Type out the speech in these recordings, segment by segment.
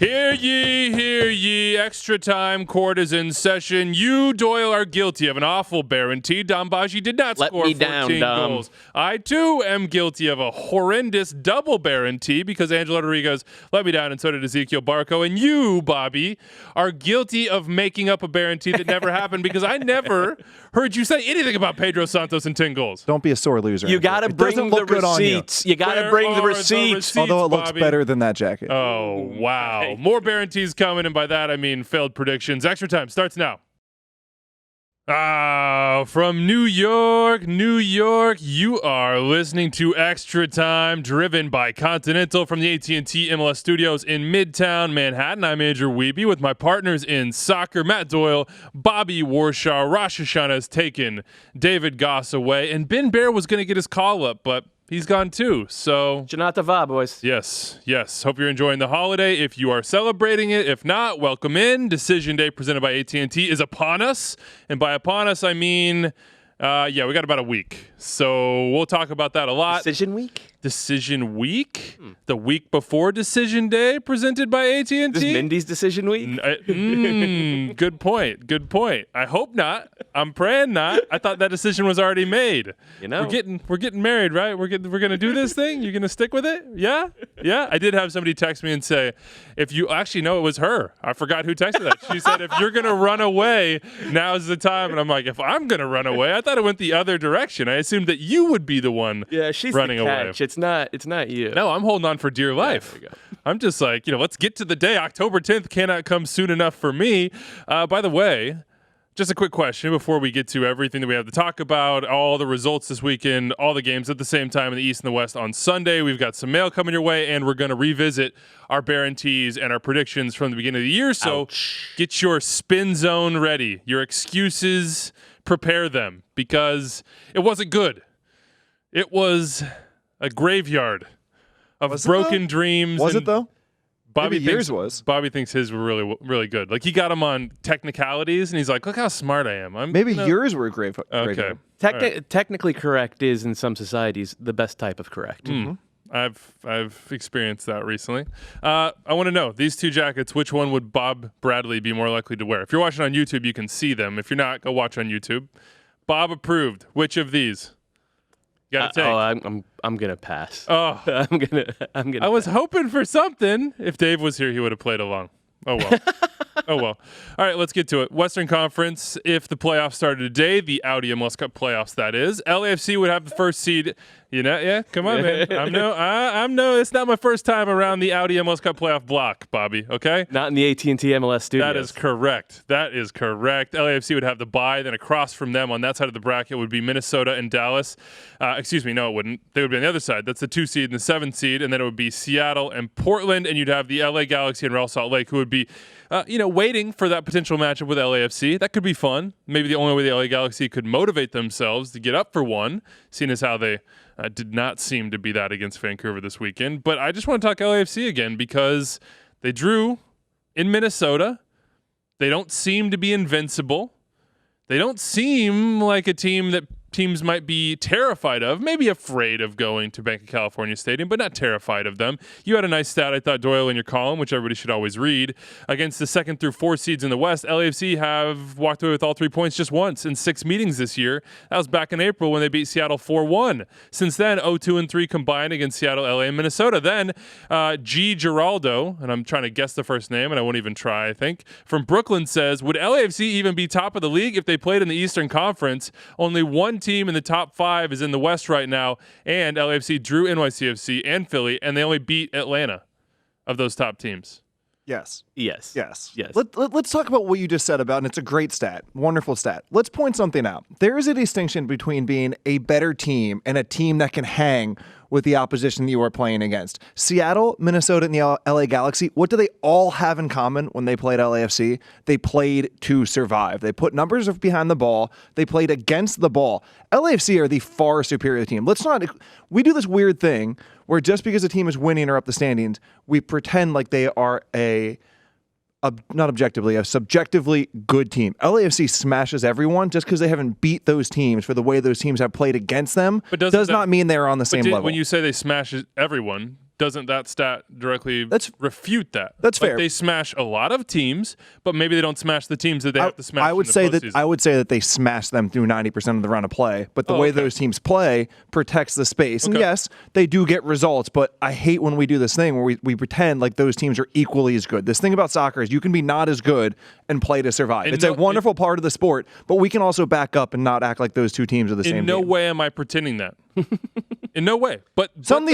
Hear ye, extra time court is in session. You, Doyle, are guilty of an awful Baerantee. Dambaji did not score 14 goals. I, too, am guilty of a horrendous double Baerantee because Angelo Rodriguez let me down, and so did Ezekiel Barco. And you, Bobby, are guilty of making up a Baerantee that never happened because I never heard you say anything about Pedro Santos and 10 goals. Don't be a sore loser. You got to bring the receipts. You got to bring the receipts. Although it looks better than that jacket. Oh, wow. More Baerantees coming, and by that I mean failed predictions. Extra time starts now. From New York, you are listening to Extra Time, driven by Continental from the AT&T MLS studios in Midtown Manhattan. I'm Andrew Wiebe with my partners in soccer, Matt Doyle, Bobby Warshaw. Rosh Hashanah has taken David Goss away, and Ben Bear was going to get his call up, but he's gone too, so... Shana Tova, boys. Yes. Hope you're enjoying the holiday. If you are celebrating it, if not, welcome in. Decision Day presented by AT&T is upon us. And by upon us, I mean, we got about a week. So we'll talk about that a lot. Decision week? Decision week? The week before Decision Day presented by AT&T? This is Mindy's Decision week? Good point. I hope not. I'm praying not. I thought that decision was already made. You know, we're getting married, right? We're gonna do this thing. You're gonna stick with it? Yeah. I did have somebody text me and say, if you actually know it was her. I forgot who texted that. She said, if you're gonna run away, now's the time. And I'm like, if I'm gonna run away, I thought it went the other direction. I assumed that you would be the one. Yeah, she's running the catch. away. It's not you. No, I'm holding on for dear life. There we go. I'm just like, let's get to the day. October 10th cannot come soon enough for me. By the way, just a quick question before we get to everything that we have to talk about, all the results this weekend, all the games at the same time in the East and the West on Sunday. We've got some mail coming your way, and we're going to revisit our Baerantees and our predictions from the beginning of the year. So Get your spin zone ready. Your excuses, prepare them, because it wasn't good. It was a graveyard of broken dreams. Was it though? Bobby Maybe yours was. Bobby thinks his were really, really good. Like, he got him on technicalities, and he's like, look how smart I am. Maybe yours were great. Okay. Technically correct is, in some societies, the best type of correct. Mm-hmm. I've experienced that recently. I want to know, these two jackets, which one would Bob Bradley be more likely to wear? If you're watching on YouTube, you can see them. If you're not, go watch on YouTube. Bob approved. Which of these? You gotta take. I'm gonna pass. Oh, I'm gonna. I was hoping for something. If Dave was here, he would have played along. Oh well. All right, let's get to it. Western Conference. If the playoffs started today, the Audi MLS Cup playoffs, that is, LAFC would have the first seed. Yeah. Come on, man. I'm no. It's not my first time around the Audi MLS Cup playoff block, Bobby. Okay. Not in the AT&T MLS studios. That is correct. LAFC would have the bye. Then across from them on that side of the bracket would be Minnesota and Dallas. No, it wouldn't. They would be on the other side. That's the 2 seed and the 7 seed, and then it would be Seattle and Portland, and you'd have the LA Galaxy and Real Salt Lake, who would be, waiting for that potential matchup with LAFC. That could be fun. Maybe the only way the LA Galaxy could motivate themselves to get up for one, seeing as how they did not seem to be that against Vancouver this weekend. But I just want to talk LAFC again because they drew in Minnesota. They don't seem to be invincible. They don't seem like a team that teams might be terrified of, maybe afraid of going to Bank of California Stadium, but not terrified of them. You had a nice stat, I thought, Doyle, in your column, which everybody should always read. Against the 2nd through 4 seeds in the West, LAFC have walked away with all 3 points just once in 6 meetings this year. That was back in April when they beat Seattle 4-1. Since then, 0-2-3 combined against Seattle, LA, and Minnesota. Then, G. Giraldo, and I'm trying to guess the first name, and I won't even try, I think, from Brooklyn says, would LAFC even be top of the league if they played in the Eastern Conference? Only one team in the top 5 is in the West right now, and LAFC drew NYCFC and Philly, and they only beat Atlanta of those top teams. Yes. Let's talk about what you just said about, and it's a great stat, wonderful stat. Let's point something out. There is a distinction between being a better team and a team that can hang with the opposition that you are playing against. Seattle, Minnesota, and the LA Galaxy, what do they all have in common when they played LAFC? They played to survive. They put numbers behind the ball. They played against the ball. LAFC are the far superior team. We do this weird thing where just because a team is winning or up the standings, we pretend like they are not objectively, a subjectively good team. LAFC smashes everyone just because they haven't beat those teams for the way those teams have played against them. But does not mean they're on the same level. When you say they smash everyone, doesn't that stat directly refute that? That's fair. They smash a lot of teams, but maybe they don't smash the teams that they have to smash. I would say that they smash them through 90% of the run of play, but the way those teams play protects the space. And yes, they do get results, but I hate when we do this thing where we pretend like those teams are equally as good. This thing about soccer is you can be not as good and play to survive. It's a wonderful part of the sport, but we can also back up and not act like those two teams are the same. In no way am I pretending that. In no way. But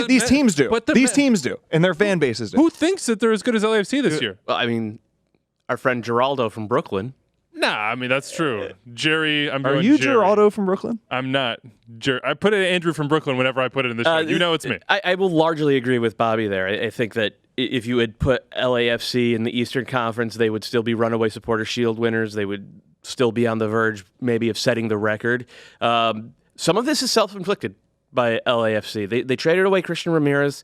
these teams do. These teams do, and their fan bases do. Who thinks that they're as good as LAFC this year? Well, I mean, our friend Geraldo from Brooklyn. Nah, I mean, that's true. Jerry, Are you Geraldo from Brooklyn? I'm not. I put it Andrew from Brooklyn whenever I put it in the show. You know it's me. I will largely agree with Bobby there. I think that if you had put LAFC in the Eastern Conference, they would still be Runaway Supporter Shield winners. They would still be on the verge maybe of setting the record. Some of this is self-inflicted by LAFC. They traded away Christian Ramirez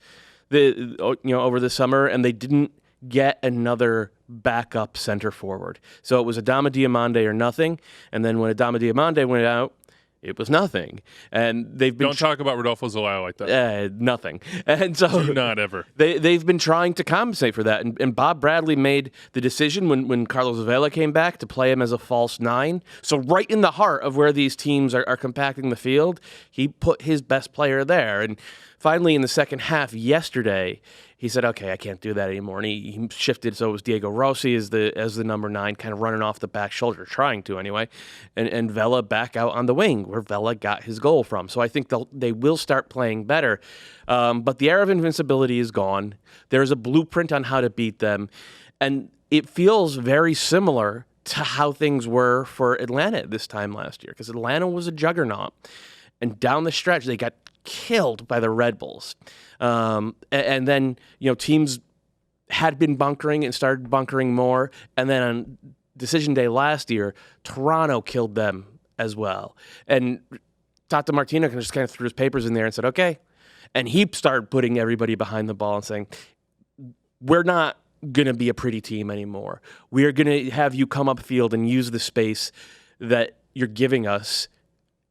over the summer, and they didn't get another backup center forward. So it was Adama Diomande or nothing, and then when Adama Diomande went out, it was nothing. And they've been... Don't talk about Rodolfo Zelaya like that. Nothing. And so... Do not ever. They've been trying to compensate for that. And Bob Bradley made the decision when Carlos Vela came back to play him as a false nine. So right in the heart of where these teams are compacting the field, he put his best player there. And finally, in the second half yesterday, he said, okay, I can't do that anymore. And he shifted, so it was Diego Rossi as the number 9, kind of running off the back shoulder, trying to anyway, and Vela back out on the wing, where Vela got his goal from. So I think they will start playing better. But the era of invincibility is gone. There's a blueprint on how to beat them. And it feels very similar to how things were for Atlanta at this time last year, because Atlanta was a juggernaut. And down the stretch, they got killed by the Red Bulls. And then, teams had been bunkering and started bunkering more. And then on decision day last year, Toronto killed them as well. And Tata Martino just kind of threw his papers in there and said, okay. And he started putting everybody behind the ball and saying, we're not going to be a pretty team anymore. We are going to have you come upfield and use the space that you're giving us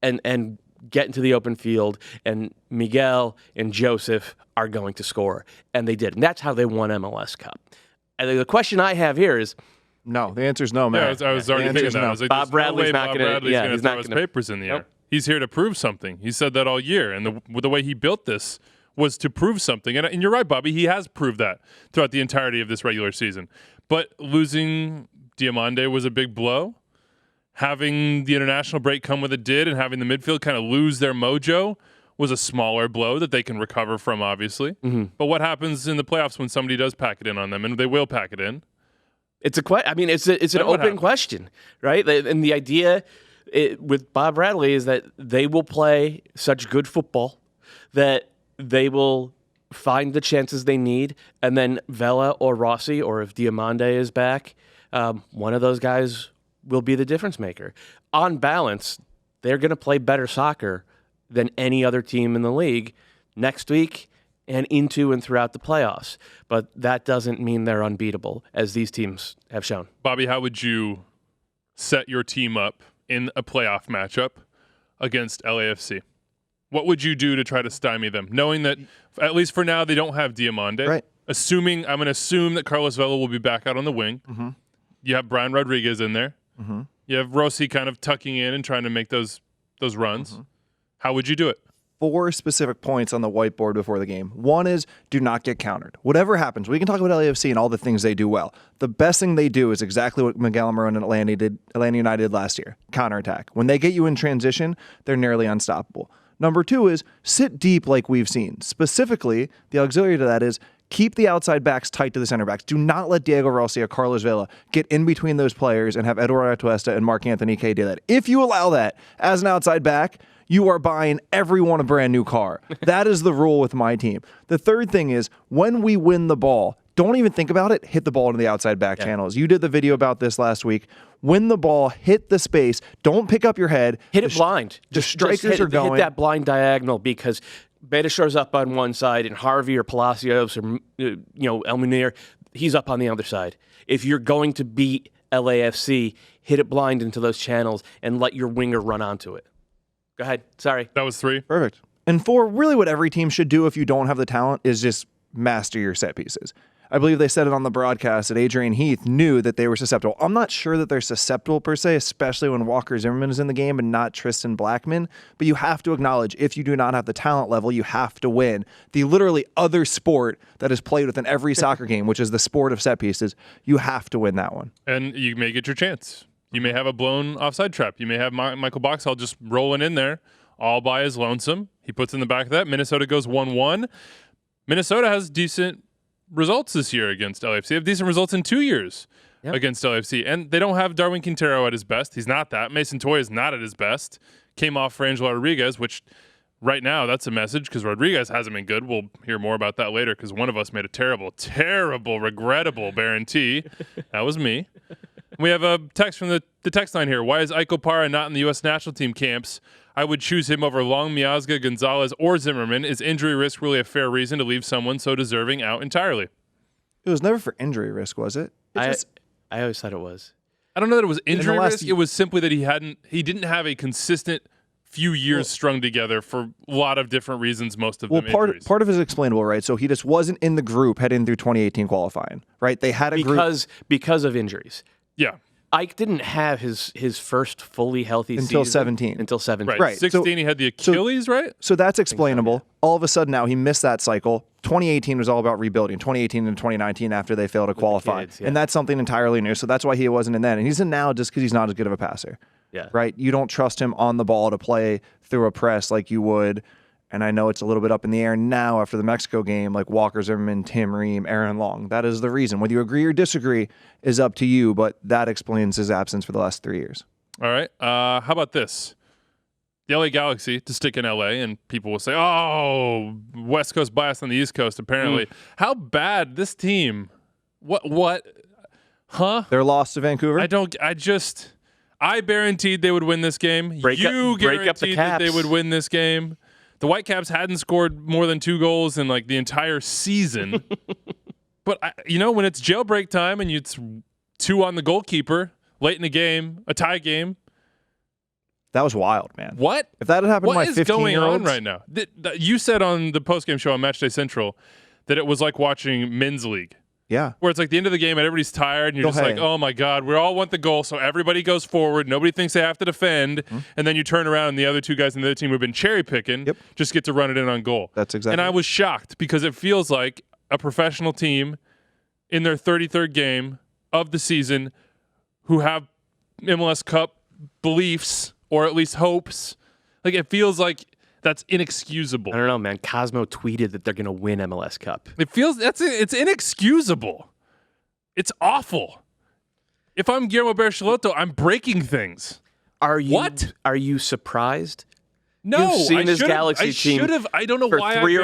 and get into the open field, and Miguel and Joseph are going to score. And they did. And that's how they won MLS Cup. And the question I have here is... No, the answer is no, man. Yeah, I was already thinking that. No. I was like, Bob Bradley's not going to throw his papers in the air. He's here to prove something. He said that all year. And the way he built this was to prove something. And you're right, Bobby. He has proved that throughout the entirety of this regular season. But losing Diomande was a big blow. Having the international break come with it did, and having the midfield kind of lose their mojo was a smaller blow that they can recover from, obviously. Mm-hmm. But what happens in the playoffs when somebody does pack it in on them, and they will pack it in? It's an open question, right? And the idea with Bob Bradley is that they will play such good football that they will find the chances they need, and then Vela or Rossi, or if Diomande is back, one of those guys will be the difference maker. On balance, they're going to play better soccer than any other team in the league next week and into and throughout the playoffs. But that doesn't mean they're unbeatable, as these teams have shown. Bobby, how would you set your team up in a playoff matchup against LAFC? What would you do to try to stymie them, knowing that, at least for now, they don't have Diomande? Right. I'm going to assume that Carlos Vela will be back out on the wing. Mm-hmm. You have Brian Rodriguez in there. Mm-hmm. You have Rossi kind of tucking in and trying to make those runs. Mm-hmm. How would you do it? 4 specific points on the whiteboard before the game. One is, do not get countered. Whatever happens, we can talk about LAFC and all the things they do well. The best thing they do is exactly what Miguel Almiron and Atlanta United did last year, counterattack. When they get you in transition, they're nearly unstoppable. Number 2 is sit deep like we've seen. Specifically, the auxiliary to that is keep the outside backs tight to the center backs. Do not let Diego Rossi or Carlos Vela get in between those players and have Eduardo Atuesta and Mark Anthony Kaye do that. If you allow that as an outside back, you are buying everyone a brand new car. That is the rule with my team. The third thing is, when we win the ball, don't even think about it. Hit the ball into the outside back channels. You did the video about this last week. Win the ball, hit the space. Don't pick up your head. Hit it blind. The strikers are going. Hit that blind diagonal, because Betashor's up on one side, and Harvey or Palacios or El Munir, he's up on the other side. If you're going to beat LAFC, hit it blind into those channels and let your winger run onto it. Go ahead. Sorry. That was 3. Perfect. And 4, really what every team should do if you don't have the talent is just master your set pieces. I believe they said it on the broadcast that Adrian Heath knew that they were susceptible. I'm not sure that they're susceptible per se, especially when Walker Zimmerman is in the game and not Tristan Blackman. But you have to acknowledge, if you do not have the talent level, you have to win. The literally other sport that is played within every soccer game, which is the sport of set pieces, you have to win that one. And you may get your chance. You may have a blown offside trap. You may have Michael Boxall just rolling in there all by his lonesome. He puts in the back of that. Minnesota goes 1-1. Minnesota has decent results this year against LAFC. They have decent results in 2 years against LAFC. And they don't have Darwin Quintero at his best. He's not that. Mason Toye is not at his best. Came off for Angelo Rodriguez, which right now that's a message because Rodriguez hasn't been good. We'll hear more about that later because one of us made a terrible, regrettable Baerantee. That was me. We have a text from the text line here. Why is Ike Opara not in the U.S. national team camps? I would choose him over Long, Miazga, Gonzalez, or Zimmerman. Is injury risk really a fair reason to leave someone so deserving out entirely? It was never for injury risk, was it? I always thought it was. I don't know that it was injury risk. It was simply that he didn't have a consistent few years strung together for a lot of different reasons, most of them injuries. Part of it is explainable, right? So he just wasn't in the group heading through 2018 qualifying, right? They had a group. Because of injuries. Yeah. Ike didn't have his first fully healthy until season 17. Until 17. Right. 16, he had the Achilles, right? So that's explainable. So, yeah. All of a sudden now he missed that cycle. 2018 was all about rebuilding. 2018 and 2019 after they failed to qualify. Kids, yeah. And that's something entirely new. So that's why he wasn't in then. And he's in now just because he's not as good of a passer. Yeah. Right? You don't trust him on the ball to play through a press like you would. And I know it's a little bit up in the air now after the Mexico game, like Walker Zimmerman, Tim Ream, Aaron Long. That is the reason. Whether you agree or disagree is up to you, but that explains his absence for the last 3 years. All right. How about this? The LA Galaxy, to stick in LA, and people will say, oh, West Coast bias on the East Coast, apparently. How bad this team? What? Huh? They're lost to Vancouver? I guaranteed they would win this game. You guaranteed that they would win this game. The Whitecaps hadn't scored more than 2 goals in like the entire season. But, when it's jailbreak time and it's 2 on the goalkeeper late in the game, a tie game. That was wild, man. What? If that had happened to my 15-year-olds. What is going on right now? You said on the postgame show on Matchday Central that it was like watching men's league. Yeah. Where it's like the end of the game and everybody's tired and you're like, oh my God, we all want the goal. So everybody goes forward. Nobody thinks they have to defend. And then you turn around and the other 2 guys in the other team who've been cherry picking just get to run it in on goal. That's exactly. And I was shocked because it feels like a professional team in their 33rd game of the season who have MLS Cup beliefs or at least hopes. Like it feels like that's inexcusable. I don't know, man. Cosmo tweeted that they're going to win MLS Cup. It's inexcusable. It's awful. If I'm Guillermo Barcelotto, I'm breaking things. Are you surprised? No, you've seen this Galaxy team. I don't know why. For 3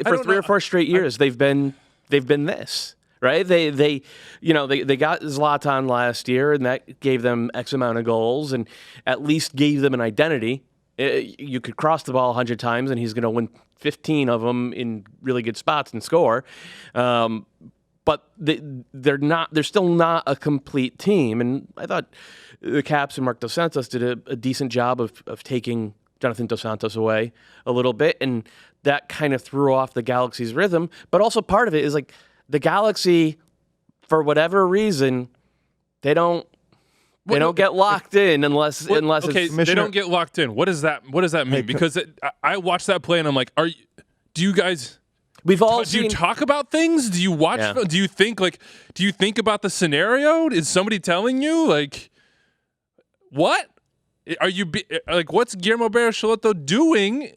or 4 straight years, they've been this. Right? They got Zlatan last year, and that gave them X amount of goals, and at least gave them an identity. You could cross the ball 100 times, and he's going to win 15 of them in really good spots and score. But they're still not a complete team. And I thought the Caps and Marc Dos Santos did a decent job of taking Jonathan Dos Santos away a little bit, and that kind of threw off the Galaxy's rhythm. But also part of it is like the Galaxy, for whatever reason, they don't get locked in unless they don't get locked in. What does that mean? Because I watched that play and I'm like, do you guys? Do you talk about things? Do you watch? Yeah. Do you think about the scenario? Is somebody telling you like what? Are you what's Guillermo Barcelotto doing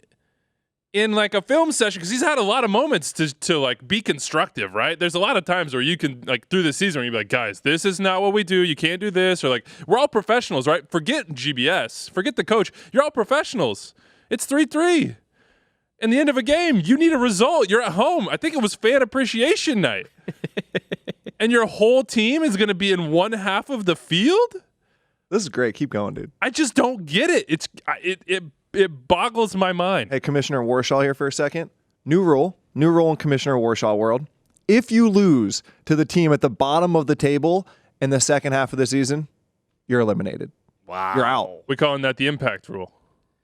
in like a film session? Because he's had a lot of moments to like be constructive, right? There's a lot of times where you can like through the season where you be like, guys, this is not what we do. You can't do this, or like we're all professionals, right? Forget GBS, forget the coach. You're all professionals. It's 3-3. In the end of a game, you need a result. You're at home. I think it was fan appreciation night, and your whole team is going to be in one half of the field. This is great. Keep going, dude. I just don't get it. It boggles my mind. Hey, Commissioner Warshaw here for a second. New rule in Commissioner Warshaw world. If you lose to the team at the bottom of the table in the second half of the season, you're eliminated. Wow. You're out. We're calling that the impact rule.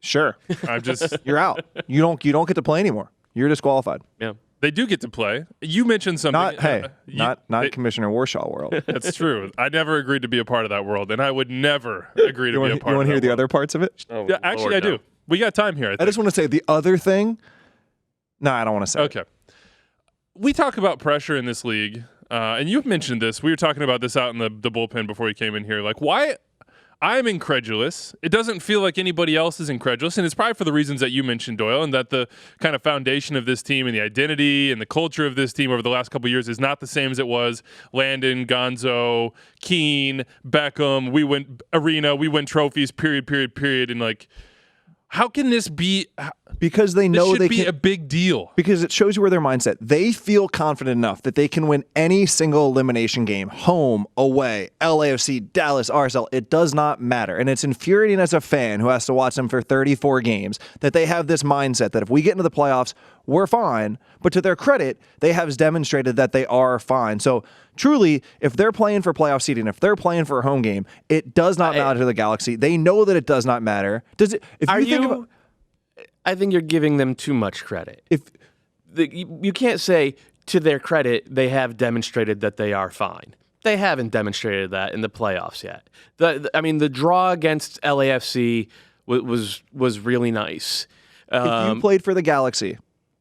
Sure. I'm just you're out. You don't get to play anymore. You're disqualified. Yeah. They do get to play. You mentioned something. Not Commissioner Warshaw world. That's true. I never agreed to be a part of that world, and I would never agree to be a part of that. You want to hear the other parts of it? Yeah, actually, I do. We got time here. I just want to say the other thing. No, I don't want to say. Okay. We talk about pressure in this league, and you've mentioned this. We were talking about this out in the bullpen before you came in here. Like, why? I'm incredulous. It doesn't feel like anybody else is incredulous, and it's probably for the reasons that you mentioned, Doyle, and that the kind of foundation of this team and the identity and the culture of this team over the last couple of years is not the same as it was. Landon, Gonzo, Keane, Beckham, we win arena, we win trophies, period, and like, how can this be? Because they know they can be a big deal. Because it shows you where their mindset. They feel confident enough that they can win any single elimination game, home, away, LAFC, Dallas, RSL. It does not matter. And it's infuriating as a fan who has to watch them for 34 games that they have this mindset that if we get into the playoffs, we're fine. But to their credit, they have demonstrated that they are fine. So truly, if they're playing for playoff seeding, if they're playing for a home game, it does not matter to the Galaxy. They know that it does not matter. Does it? I think you're giving them too much credit. You can't say, to their credit, they have demonstrated that they are fine. They haven't demonstrated that in the playoffs yet. The draw against LAFC was really nice. If you played for the Galaxy,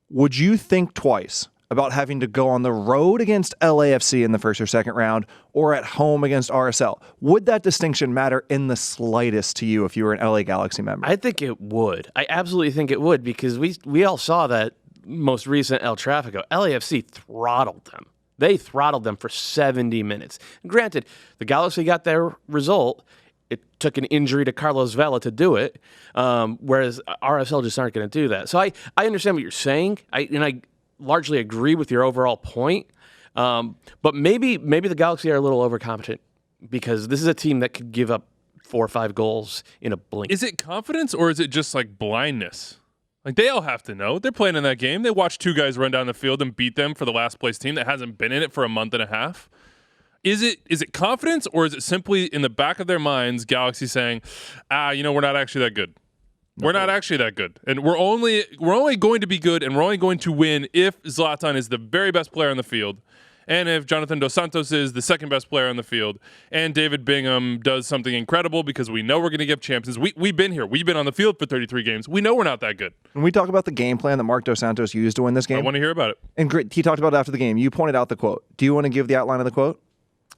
would you think twice about having to go on the road against LAFC in the first or second round or at home against RSL? Would that distinction matter in the slightest to you if you were an LA Galaxy member? I think it would. I absolutely think it would, because we all saw that most recent El Tráfico. LAFC throttled them. They throttled them for 70 minutes. Granted, the Galaxy got their result. It took an injury to Carlos Vela to do it, whereas RSL just aren't going to do that. So I understand what you're saying, I largely agree with your overall point, but maybe the Galaxy are a little overconfident because this is a team that could give up 4 or 5 goals in a blink. Is it confidence or is it just like blindness? Like, they all have to know. They're playing in that game. They watched 2 guys run down the field and beat them for the last place team that hasn't been in it for a month and a half. Is it confidence or is it simply in the back of their minds, Galaxy saying, we're not actually that good? We're not actually that good, and we're only going to be good, and we're only going to win if Zlatan is the very best player on the field, and if Jonathan Dos Santos is the second best player on the field, and David Bingham does something incredible because we know we're going to give champions. We've been here. We've been on the field for 33 games. We know we're not that good. When we talk about the game plan that Mark Dos Santos used to win this game, I want to hear about it. And he talked about it after the game. You pointed out the quote. Do you want to give the outline of the quote?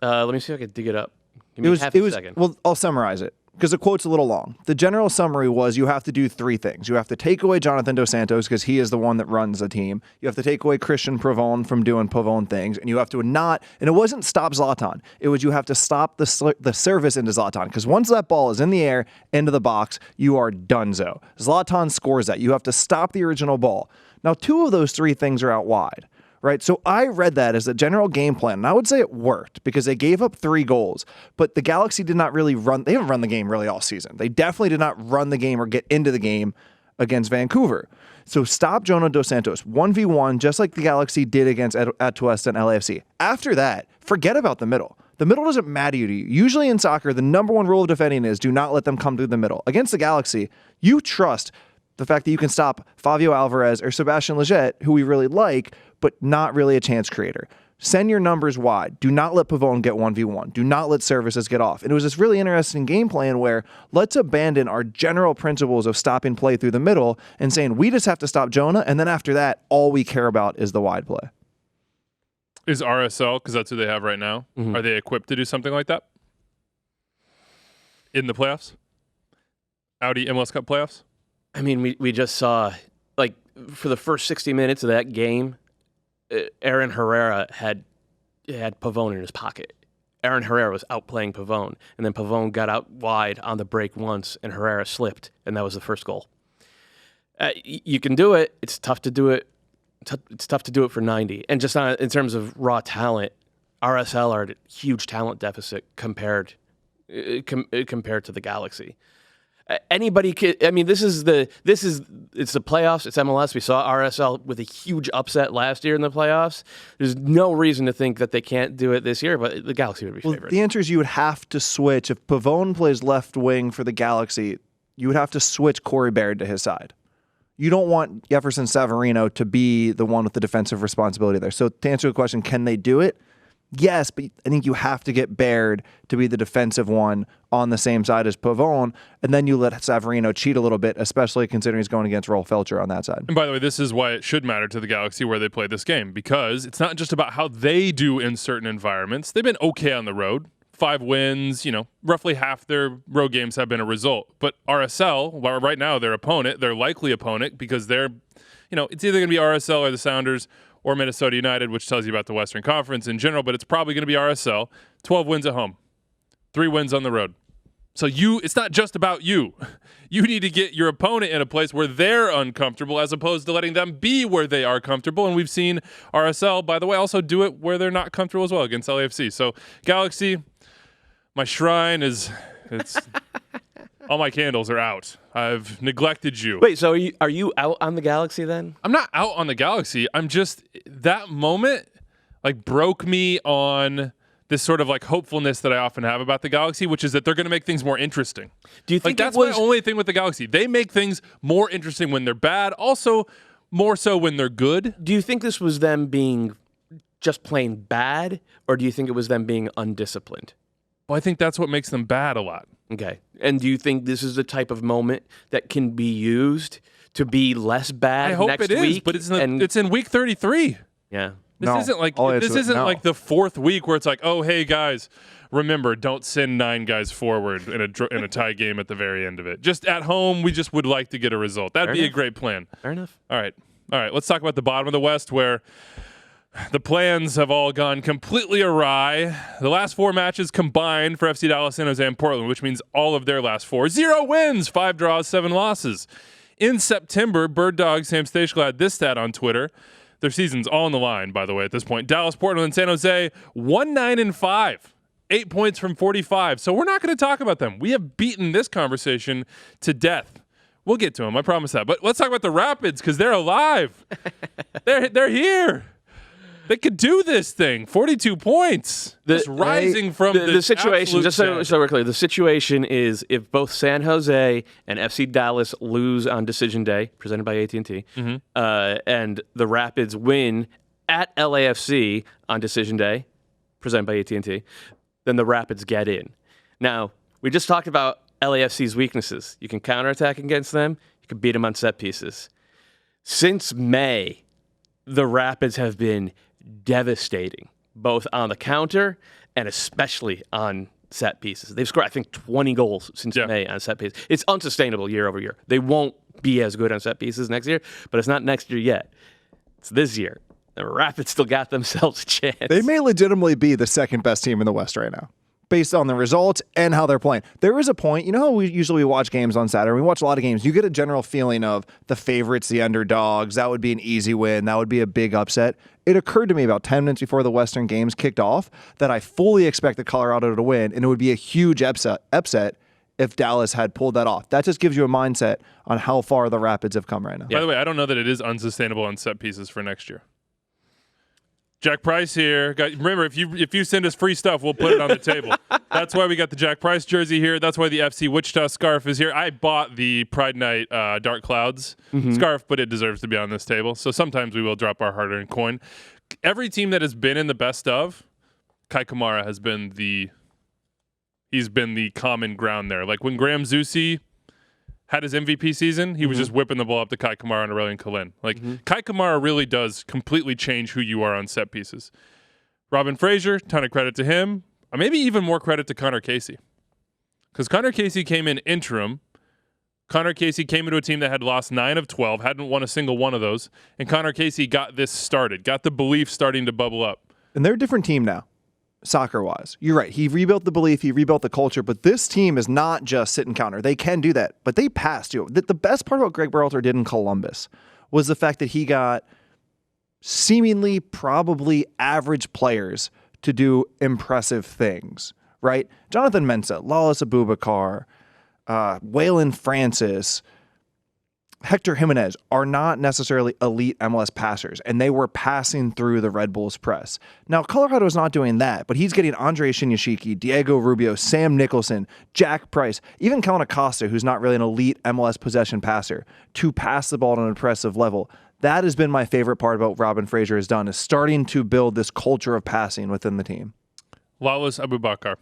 Let me see if I can dig it up. Give me half a second. Well, I'll summarize it, because the quote's a little long. The general summary was you have to do 3 things. You have to take away Jonathan Dos Santos because he is the one that runs the team. You have to take away Christian Pavone from doing Pavone things. And you have to and it wasn't stop Zlatan. It was you have to stop the service into Zlatan, because once that ball is in the air, into the box, you are donezo. Zlatan scores that. You have to stop the original ball. Now, 2 of those 3 things are out wide. Right, so I read that as a general game plan, and I would say it worked because they gave up 3 goals, but the Galaxy did not really run. They haven't run the game really all season. They definitely did not run the game or get into the game against Vancouver. So stop Jonathan Dos Santos 1v1, just like the Galaxy did against Atuesta and LAFC. After that, forget about the middle. The middle doesn't matter to you. Usually in soccer, the number 1 rule of defending is do not let them come through the middle. Against the Galaxy, you trust the fact that you can stop Fabio Alvarez or Sebastian Lletget, who we really like, but not really a chance creator. Send your numbers wide. Do not let Pavone get 1v1. Do not let services get off. And it was this really interesting game plan where let's abandon our general principles of stopping play through the middle and saying we just have to stop Jonah, and then after that, all we care about is the wide play. Is RSL, because that's who they have right now, are they equipped to do something like that? In the playoffs? Audi MLS Cup playoffs? I mean, we just saw, like, for the first 60 minutes of that game, Aaron Herrera had Pavone in his pocket. Aaron Herrera was outplaying Pavone, and then Pavone got out wide on the break once, and Herrera slipped, and that was the first goal. You can do it. It's tough to do it. It's tough to do it for 90. And just in terms of raw talent, RSL are at a huge talent deficit compared to the Galaxy. Anybody could. I mean, it's the playoffs. It's MLS. We saw RSL with a huge upset last year in the playoffs. There's no reason to think that they can't do it this year, but the Galaxy would be favored. The answer is you would have to switch. If Pavone plays left wing for the Galaxy, you would have to switch Corey Baird to his side. You don't want Jefferson Savarino to be the one with the defensive responsibility there. So to answer the question, can they do it? Yes, but I think you have to get Baird to be the defensive one on the same side as Pavone, and then you let Savarino cheat a little bit, especially considering he's going against Rolf Felcher on that side. And by the way, this is why it should matter to the Galaxy where they play this game, because it's not just about how they do in certain environments. They've been okay on the road. 5 wins, roughly half their road games have been a result. But RSL, well, right now their opponent, their likely opponent, because they're, it's either going to be RSL or the Sounders or Minnesota United, which tells you about the Western Conference in general, but it's probably going to be RSL. 12 wins at home, 3 wins on the road. So it's not just about you. You need to get your opponent in a place where they're uncomfortable as opposed to letting them be where they are comfortable. And we've seen RSL, by the way, also do it where they're not comfortable as well against LAFC. So Galaxy, my shrine it's all my candles are out. I've neglected you. Wait, so are you out on the Galaxy then? I'm not out on the Galaxy. I'm just, that moment broke me on this sort of hopefulness that I often have about the Galaxy, which is that they're going to make things more interesting. Do you think that's my only thing with the Galaxy? They make things more interesting when they're bad, also more so when they're good. Do you think this was them being just plain bad, or do you think it was them being undisciplined? Well, I think that's what makes them bad a lot. Okay. And do you think this is the type of moment that can be used to be less bad next week? I hope it is, but it's in week 33. Yeah. This isn't like the 4th week where it's oh, hey guys, remember, don't send 9 guys forward in a tie game at the very end of it. Just at home, we just would like to get a result. That'd be a great plan. Fair enough. All right. Let's talk about the bottom of the West, where the plans have all gone completely awry. The last 4 matches combined for FC Dallas, San Jose, and Portland, which means all of their last 4. 0 wins, 5 draws, 7 losses. In September, Bird Dog Sam Stachel had this stat on Twitter. Their season's all on the line, by the way, at this point. Dallas, Portland, and San Jose, 1-9-5. 8 points from 45. So we're not going to talk about them. We have beaten this conversation to death. We'll get to them, I promise that. But let's talk about the Rapids, because they're alive. They're here. They could do this thing. 42 points. Just rising from the situation. Just so we're clear, the situation is if both San Jose and FC Dallas lose on Decision Day, presented by AT&T, and the Rapids win at LAFC on Decision Day, presented by AT&T, then the Rapids get in. Now, we just talked about LAFC's weaknesses. You can counterattack against them. You can beat them on set pieces. Since May, the Rapids have been devastating, both on the counter and especially on set pieces. They've scored, I think, 20 goals since May on set pieces. It's unsustainable year over year. They won't be as good on set pieces next year, but it's not next year yet. It's this year. The Rapids still got themselves a chance. They may legitimately be the second best team in the West right now, based on the results and how they're playing. There is a point, how we usually watch games on Saturday. We watch a lot of games. You get a general feeling of the favorites, the underdogs. That would be an easy win. That would be a big upset. It occurred to me about 10 minutes before the Western games kicked off that I fully expected Colorado to win, and it would be a huge upset if Dallas had pulled that off. That just gives you a mindset on how far the Rapids have come right now. By the way, I don't know that it is unsustainable on set pieces for next year. Jack Price here. Remember, if you send us free stuff, we'll put it on the table. That's why we got the Jack Price jersey here. That's why the FC Wichita scarf is here. I bought the Pride Night Dark Clouds scarf, but it deserves to be on this table. So sometimes we will drop our hard-earned coin. Every team that has been in the best of, Kai Kamara has been the common ground there. Like when Graham Zusi had his MVP season, he was just whipping the ball up to Kai Kamara and Aurelien Collin. Kai Kamara really does completely change who you are on set pieces. Robin Fraser, ton of credit to him. Maybe even more credit to Connor Casey. Because Connor Casey came in interim. Connor Casey came into a team that had lost 9 of 12, hadn't won a single one of those. And Connor Casey got this started, got the belief starting to bubble up. And they're a different team now, soccer-wise. You're right. He rebuilt the belief. He rebuilt the culture. But this team is not just sit and counter. They can do that. But they passed you. The best part of what Greg Berhalter did in Columbus was the fact that he got seemingly probably average players to do impressive things, right? Jonathan Mensah, Lawless Abubakar, Waylon Francis, Hector Jimenez are not necessarily elite MLS passers, and they were passing through the Red Bulls press. Now, Colorado is not doing that, but he's getting Andre Shinyashiki, Diego Rubio, Sam Nicholson, Jack Price, even Kellen Acosta, who's not really an elite MLS possession passer, to pass the ball at an impressive level. That has been my favorite part about what Robin Fraser has done, is starting to build this culture of passing within the team. Lawless Abubakar,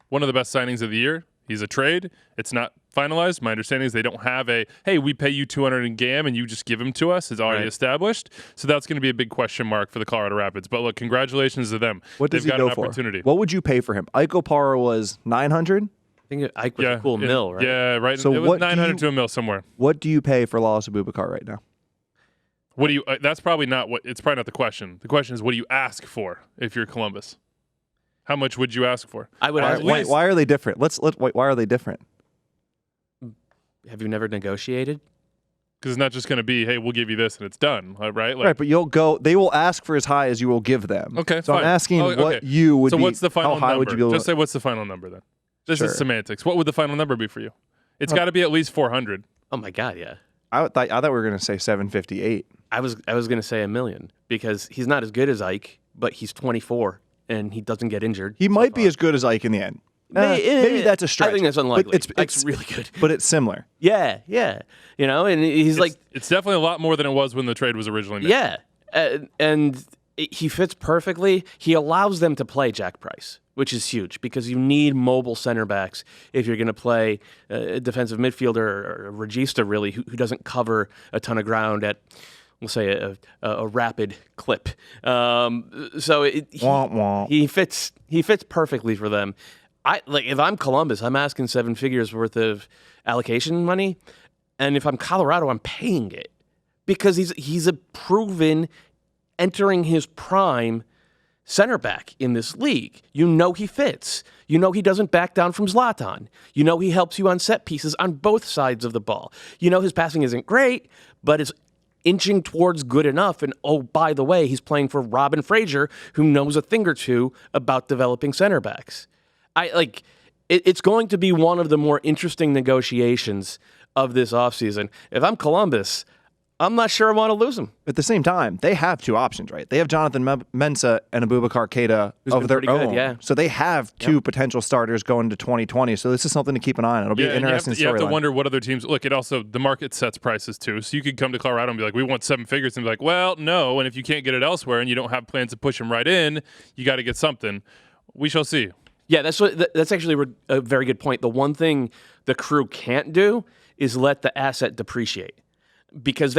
one of the best signings of the year. He's a trade. It's not finalized. My understanding is they don't have a, hey, we pay you $200 in GAM and you just give him to us. It's already established. So that's going to be a big question mark for the Colorado Rapids. But look, congratulations to them. What does They've he got go an for? Opportunity. What would you pay for him? Ike Opara was $900. I think Ike was a cool mill, right? Yeah, right. So it was $900 to a mill somewhere. What do you pay for Lawless Abubakar right now? What do you? That's probably not what. It's probably not the question. The question is, what do you ask for if you're Columbus? How much would you ask for? I would. Why are they different? Why are they different? Have you never negotiated? Because it's not just going to be, hey, we'll give you this and it's done, right? Right, but they will ask for as high as you will give them. Okay, so fine. I'm asking what you would so be. So what's the final how high number? Would you be able Just say what's the final number then. This is semantics. What would the final number be for you? It's got to be at least 400. Oh my God, yeah. I thought we were going to say 758. I was going to say $1 million because he's not as good as Ike, but he's 24 and he doesn't get injured. He might be as good as Ike in the end. Maybe that's a stretch. I think that's unlikely. But Ike's really good. But it's similar. Yeah. You know, and he's it's definitely a lot more than it was when the trade was originally made. Yeah. And he fits perfectly. He allows them to play Jack Price, which is huge because you need mobile center backs if you're going to play a defensive midfielder or a regista, really, who doesn't cover a ton of ground at, we'll say, a rapid clip. He fits perfectly for them. If I'm Columbus, I'm asking 7 figures worth of allocation money, and if I'm Colorado, I'm paying it because he's a proven entering his prime center back in this league. You know he fits. You know he doesn't back down from Zlatan. You know he helps you on set pieces on both sides of the ball. You know his passing isn't great, but it's inching towards good enough. And oh, by the way, he's playing for Robin Fraser, who knows a thing or two about developing center backs. It's going to be one of the more interesting negotiations of this offseason. If I'm Columbus, I'm not sure I want to lose him. At the same time, they have 2 options, right? They have Jonathan Mensah and Abubakar Keita of their own. Good, yeah. So they have 2 potential starters going into 2020. So this is something to keep an eye on. It'll be an interesting storyline. You have to wonder what other teams look. The market sets prices too. So you could come to Colorado and be like, we want 7 figures, and be like, well, no. And if you can't get it elsewhere and you don't have plans to push them right in, you got to get something. We shall see. Yeah, that's actually a very good point. The one thing the Crew can't do is let the asset depreciate because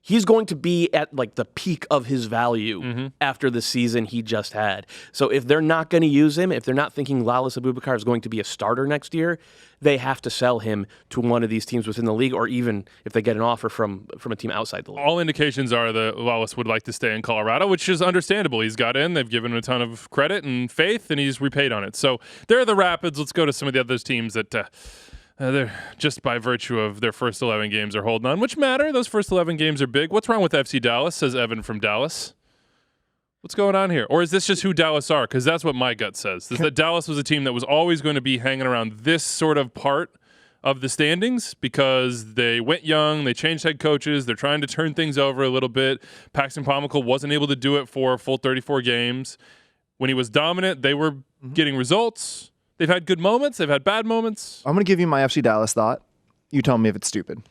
he's going to be at the peak of his value after the season he just had. So if they're not going to use him, if they're not thinking Lawless Abubakar is going to be a starter next year, they have to sell him to one of these teams within the league, or even if they get an offer from a team outside the league. All indications are that Lawless would like to stay in Colorado, which is understandable. He's got in, they've given him a ton of credit and faith, and he's repaid on it. So they're the Rapids. Let's go to some of the other teams that they're just by virtue of their first 11 games are holding on, which matter. Those first 11 games are big. What's wrong with FC Dallas, says Evan from Dallas. What's going on here? Or is this just who Dallas are? Because that's what my gut says. Is that Dallas was a team that was always going to be hanging around this sort of part of the standings because they went young, they changed head coaches, they're trying to turn things over a little bit. Paxton Pomykal wasn't able to do it for a full 34 games. When he was dominant, they were getting results. They've had good moments. They've had bad moments. I'm going to give you my FC Dallas thought. You tell me if it's stupid.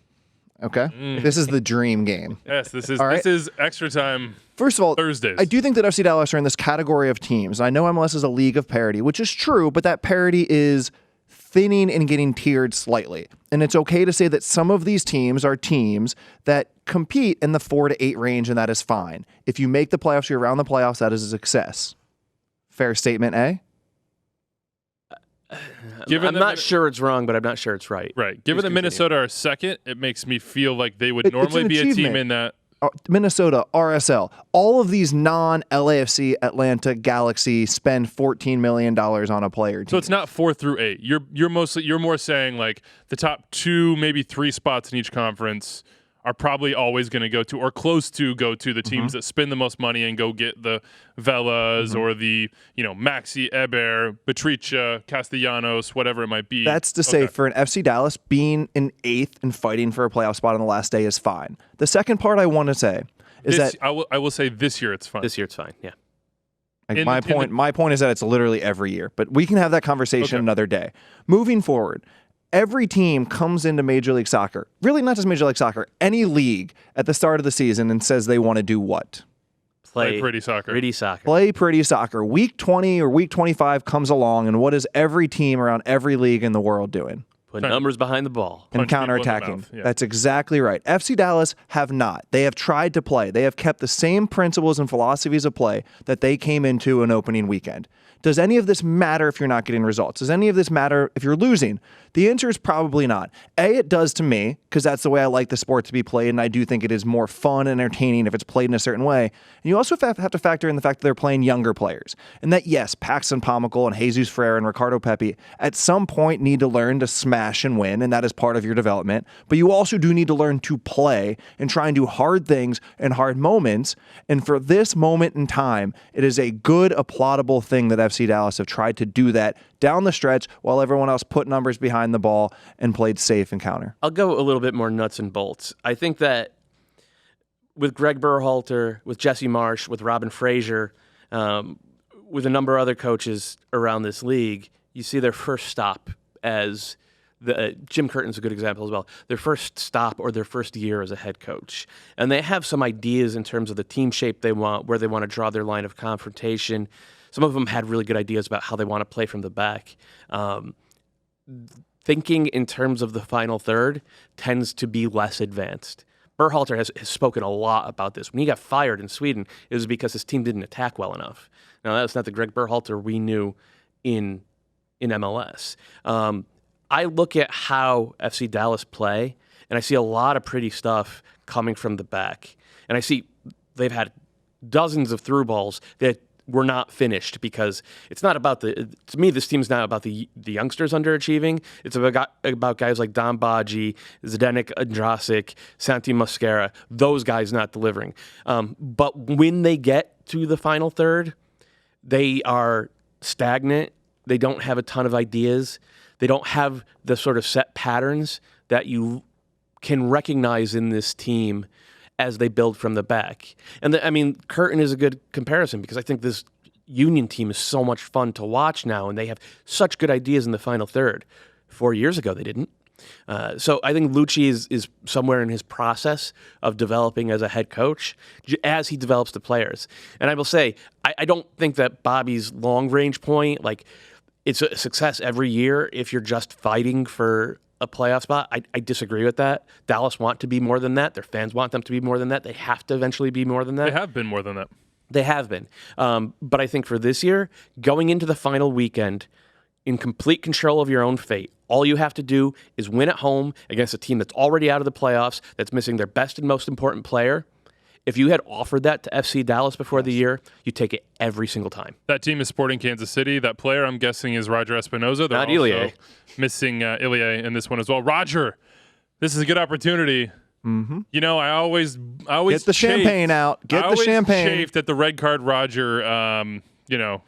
Okay? This is the dream game. Yes, this is extra time. First of all, Thursdays. I do think that FC Dallas are in this category of teams. I know MLS is a league of parity, which is true, but that parity is thinning and getting tiered slightly. And it's okay to say that some of these teams are teams that compete in the 4 to 8 range, and that is fine. If you make the playoffs, you're around the playoffs, that is a success. Fair statement, eh? I'm not sure it's wrong, but I'm not sure it's right. Right. Given that Minnesota are second, it makes me feel like they would normally be a team in that. Minnesota, RSL, all of these non-LAFC, Atlanta, Galaxy spend $14 million on a player team. So it's not 4 through 8. You're more saying like the top 2, maybe 3 spots in each conference are probably always going to go to or close to go to the teams that spend the most money and go get the Velas or the, Maxi, Eber, Betricia, Castellanos, whatever it might be. That's to say, for an FC Dallas, being in 8th and fighting for a playoff spot on the last day is fine. The second part I want to say is that I will say this year it's fine. This year it's fine, yeah. My point is that it's literally every year, but we can have that conversation another day. Moving forward, every team comes into Major League Soccer, really not just Major League Soccer, any league at the start of the season and says they want to do what? Play pretty soccer. Play pretty soccer. Week 20 or week 25 comes along, and what is every team around every league in the world doing? Put numbers behind the ball. And counterattacking. That's exactly right. FC Dallas have not. They have tried to play. They have kept the same principles and philosophies of play that they came into an opening weekend. Does any of this matter if you're not getting results? Does any of this matter if you're losing? The answer is probably not. It does to me, because that's the way I like the sport to be played, and I do think it is more fun and entertaining if it's played in a certain way. And you also have to factor in the fact that they're playing younger players. And that, yes, Paxton Pomykal and Jesus Ferreira and Ricardo Pepi at some point need to learn to smash and win, and that is part of your development. But you also do need to learn to play and try and do hard things and hard moments. And for this moment in time, it is a good, applaudable thing that FC Dallas have tried to do that down the stretch while everyone else put numbers behind the ball and played safe and counter. I'll go a little bit more nuts and bolts. I think that with Greg Berhalter, with Jesse Marsch, with Robin Fraser, with a number of other coaches around this league, you see their first stop as Jim Curtin's a good example as well. Their first stop or their first year as a head coach. And they have some ideas in terms of the team shape they want, where they want to draw their line of confrontation. Some of them had really good ideas about how they want to play from the back. Thinking in terms of the final third tends to be less advanced. Berhalter has spoken a lot about this. When he got fired in Sweden, it was because his team didn't attack well enough. Now, that's not the Greg Berhalter we knew in MLS. I look at how FC Dallas play, and I see a lot of pretty stuff coming from the back. And I see they've had dozens of through balls that were not finished because it's not about to me, this team's not about the youngsters underachieving. It's about guys like Don Badji, Zdenek Andrasic, Santi Mosquera, those guys not delivering. But when they get to the final third, they are stagnant. They don't have a ton of ideas. They don't have the sort of set patterns that you can recognize in this team as they build from the back. And Curtin is a good comparison because I think this Union team is so much fun to watch now, and they have such good ideas in the final third. 4 years ago, they didn't. So I think Lucci is somewhere in his process of developing as a head coach as he develops the players. And I will say, I don't think that Bobby's long-range point, it's a success every year if you're just fighting for a playoff spot. I disagree with that. Dallas want to be more than that. Their fans want them to be more than that. They have to eventually be more than that. They have been more than that. They have been. But I think for this year, going into the final weekend in complete control of your own fate, all you have to do is win at home against a team that's already out of the playoffs, that's missing their best and most important player. If you had offered that to FC Dallas before the year, you take it every single time. That team is Sporting Kansas City. That player, I'm guessing, is Roger Espinoza. They're Not also Ilie. missing Ilie in this one as well. Roger, this is a good opportunity. Mm-hmm. I always get the champagne out. Get the champagne. I always chafed at the red card Roger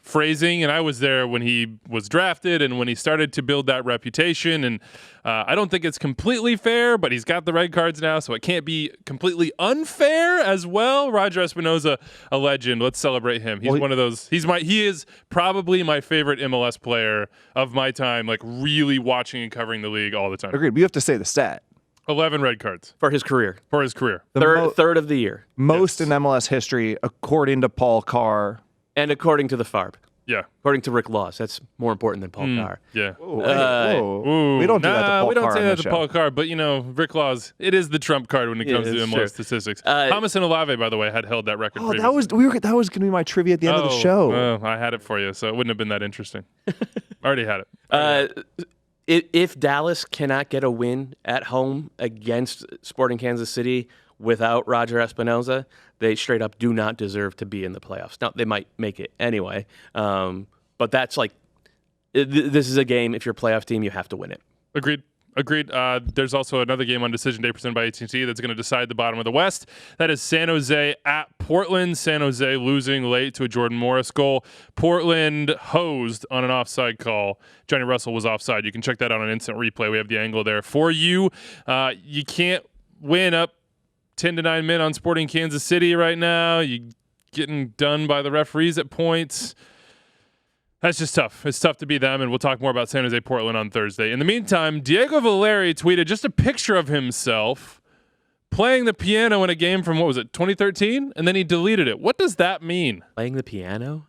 phrasing, and I was there when he was drafted and when he started to build that reputation, and I don't think it's completely fair, but he's got the red cards now, so it can't be completely unfair as well. Roger Espinoza, a legend. Let's celebrate him. He's one of those. He is probably my favorite MLS player of my time, really watching and covering the league all the time. Agreed. But you have to say the stat. 11 red cards. For his career. Third of the year. Most in MLS history, according to Paul Carr. And according to the FARB. Yeah. According to Rick Laws. That's more important than Paul Carr. Yeah. Whoa. We don't do that to Paul Carr. We don't say that to show. Paul Carr, but, Rick Laws, it is the trump card when it comes to MLS statistics. Thomas and Olave, by the way, had held that record previously. That was going to be my trivia at the end of the show. I had it for you, so it wouldn't have been that interesting. Already had it. If Dallas cannot get a win at home against Sporting Kansas City without Roger Espinoza, they straight up do not deserve to be in the playoffs. Now, they might make it anyway, but that's this is a game, if you're a playoff team, you have to win it. Agreed. Agreed. There's also another game on Decision Day presented by AT&T that's going to decide the bottom of the West. That is San Jose at Portland. San Jose losing late to a Jordan Morris goal. Portland hosed on an offside call. Johnny Russell was offside. You can check that out on instant replay. We have the angle there for you. You can't win up 10-9 men on Sporting Kansas City right now. You getting done by the referees at points. That's just tough. It's tough to be them, and we'll talk more about San Jose Portland on Thursday. In the meantime, Diego Valeri tweeted just a picture of himself playing the piano in a game from, 2013? And then he deleted it. What does that mean? Playing the piano?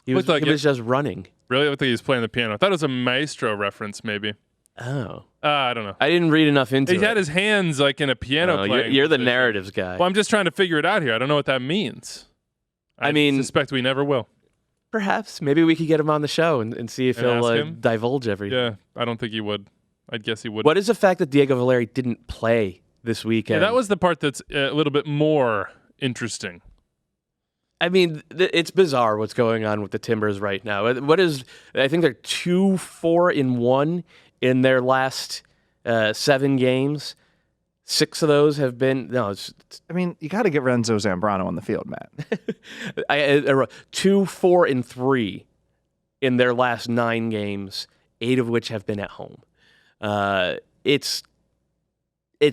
He was just running. Really? I looked like he was playing the piano. I thought it was a Maestro reference, maybe. Oh. I don't know. I didn't read enough into it. He had his hands like in a piano playing. You're the narratives guy. Well, I'm just trying to figure it out here. I don't know what that means. I suspect we never will. Perhaps. Maybe we could get him on the show and see if he'll divulge everything. Yeah, I don't think he would. I'd guess he would. What is the fact that Diego Valeri didn't play this weekend? Yeah, that was the part that's a little bit more interesting. I mean, it's bizarre what's going on with the Timbers right now. I think they're 2-4-1 in their last 7 games. 6 of those have been you got to get Renzo Zambrano on the field, Matt. 2-4-3 in their last 9 games, 8 of which have been at home. It's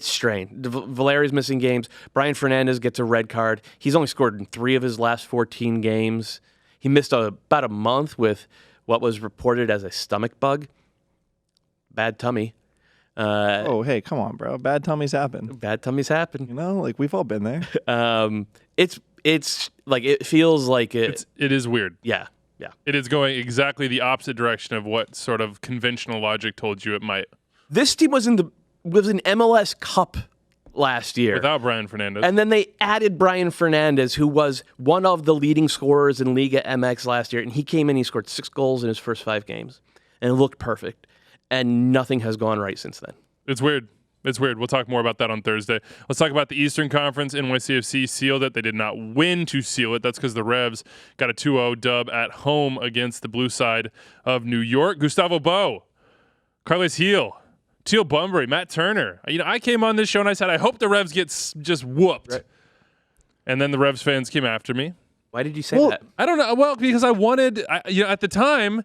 strange. Valeri's missing games. Brian Fernandez gets a red card. He's only scored in 3 of his last 14 games. He missed about a month with what was reported as a stomach bug. Bad tummy. Hey, come on, bro. Bad tummies happen. Bad tummies happen. We've all been there. It's like it feels like it is weird. Yeah. It is going exactly the opposite direction of what sort of conventional logic told you it might. This team was in MLS Cup last year without Brian Fernandez, and then they added Brian Fernandez, who was one of the leading scorers in Liga MX last year, and he came in. He scored 6 goals in his first 5 games, and it looked perfect. And nothing has gone right since then. It's weird. We'll talk more about that on Thursday. Let's talk about the Eastern Conference. NYCFC sealed it. They did not win to seal it. That's because the Revs got a 2-0 dub at home against the blue side of New York. Gustavo Bo, Carles Gil, Teal Bunbury, Matt Turner. I came on this show and I said, I hope the Revs get just whooped. Right. And then the Revs fans came after me. Why did you say that? I don't know. Well, because I wanted, at the time,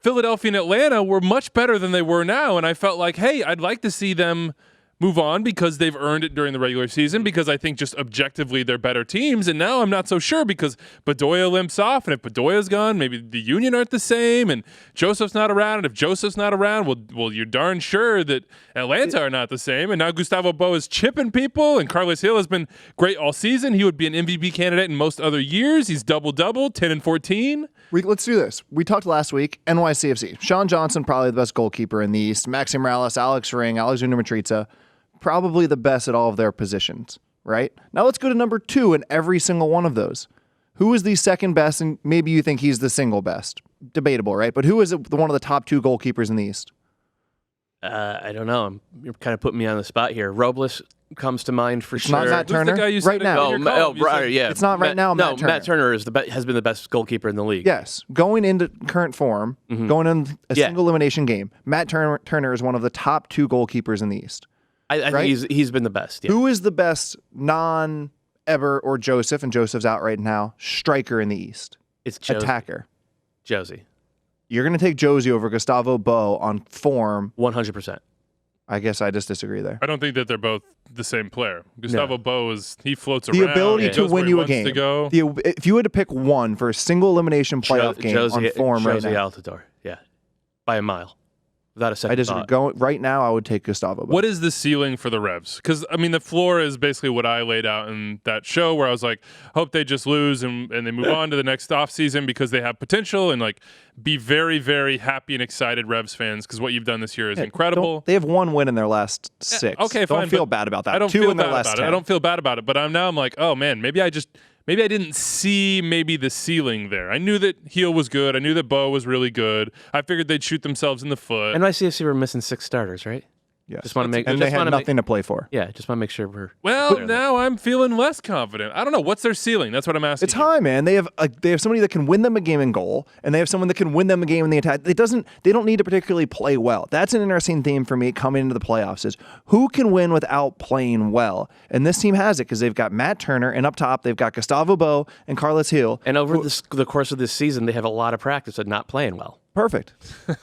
Philadelphia and Atlanta were much better than they were now, and I felt like, hey, I'd like to see them move on because they've earned it during the regular season, because I think just objectively they're better teams, and now I'm not so sure because Bedoya limps off, and if Bedoya's gone, maybe the Union aren't the same, and Joseph's not around, and if Joseph's not around, well, you're darn sure that Atlanta are not the same, and now Gustavo Bo is chipping people, and Carles Gil has been great all season. He would be an MVP candidate in most other years. He's double-double, 10 and 14. Let's do this. We talked last week, NYCFC. Sean Johnson, probably the best goalkeeper in the East. Maxi Morales, Alex Ring, Alexander Matrica, probably the best at all of their positions, right? Now let's go to number 2 in every single one of those. Who is the second best, and maybe you think he's the single best? Debatable, right? But who is one of the top 2 goalkeepers in the East? I don't know. You're kind of putting me on the spot here. Robles comes to mind for sure. Not Matt Turner right now. Yeah. It's not right now. Matt Turner is has been the best goalkeeper in the league. Yes, going into current form, going in a single elimination game, Matt Turner is one of the top 2 goalkeepers in the East. I think he's been the best. Yeah. Who is the best non-Eber or Joseph, and Joseph's out right now, striker in the East? It's Josie. Attacker. Josie. You're going to take Josie over Gustavo Bo on form. 100%. I guess I just disagree there. I don't think that they're both the same player. Gustavo Bo he floats the around. The ability to win you a game. If you had to pick one for a single elimination playoff game on form right now. Josie Altidore, yeah. By a mile. Without a second I disagree. Right now, I would take Gustavo Bo. What is the ceiling for the Revs? Because, the floor is basically what I laid out in that show where I was like, hope they just lose and they move on to the next offseason because they have potential, and be very, very happy and excited Revs fans because what you've done this year is incredible. They have 1 win in their last 6. Okay, fine. Don't feel bad about that. I don't 2 feel in their bad last about 10. it. I don't feel bad about it, but I'm like, oh man, maybe I didn't see the ceiling there. I knew that Gil was good. I knew that Bo was really good. I figured they'd shoot themselves in the foot. NYCFC were missing 6 starters, right? Yes. Just want to make. And they had nothing to play for. Yeah, just want to make sure we're. Well, now I'm feeling less confident. I don't know. What's their ceiling? That's what I'm asking. It's high, man. They have somebody that can win them a game in goal, and they have someone that can win them a game in the attack. They don't need to particularly play well. That's an interesting theme for me coming into the playoffs is who can win without playing well. And this team has it because they've got Matt Turner, and up top they've got Gustavo Bo and Carlos Hill. And over the course of this season, they have a lot of practice at not playing well. Perfect.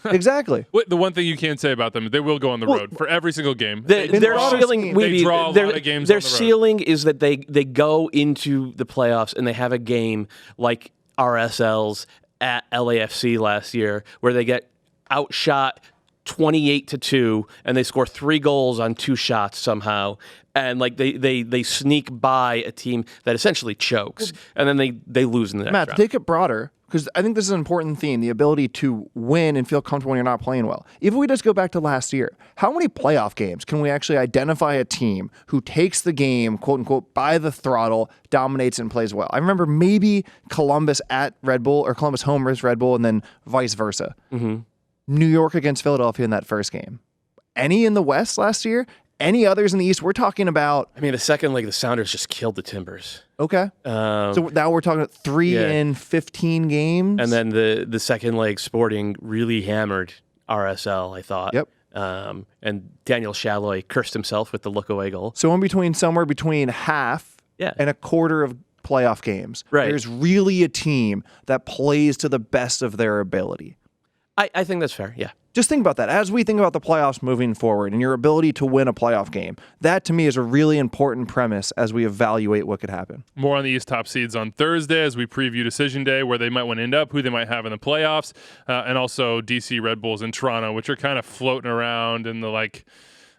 Exactly. The one thing you can't say about them, they will go on the road for every single game. Their ceiling, they draw a lot of games their on the road. ceiling is that they go into the playoffs and they have a game like RSL's at LAFC last year where they get outshot 28-2 and they score 3 goals on 2 shots somehow. And like they sneak by a team that essentially chokes, and then they lose in the next round. Matt, take it broader, because I think this is an important theme, the ability to win and feel comfortable when you're not playing well. Even if we just go back to last year, how many playoff games can we actually identify a team who takes the game, quote unquote, by the throttle, dominates and plays well? I remember maybe Columbus at Red Bull, or Columbus home versus Red Bull, and then vice versa. Mm-hmm. New York against Philadelphia in that first game. Any in the West last year? Any others in the East? We're talking about... I mean, the second leg, the Sounders just killed the Timbers. Okay. So now we're talking about 3 in 15 games? And then the second leg, Sporting really hammered RSL, I thought. Yep. And Daniel Shalloy cursed himself with the look-away goal. So in between, somewhere between half and a quarter of playoff games, there's really a team that plays to the best of their ability. I think that's fair, yeah. Just think about that. As we think about the playoffs moving forward and your ability to win a playoff game, that to me is a really important premise as we evaluate what could happen. More on the East top seeds on Thursday as we preview Decision Day, where they might want to end up, who they might have in the playoffs, and also DC Red Bulls and Toronto, which are kind of floating around in the, like,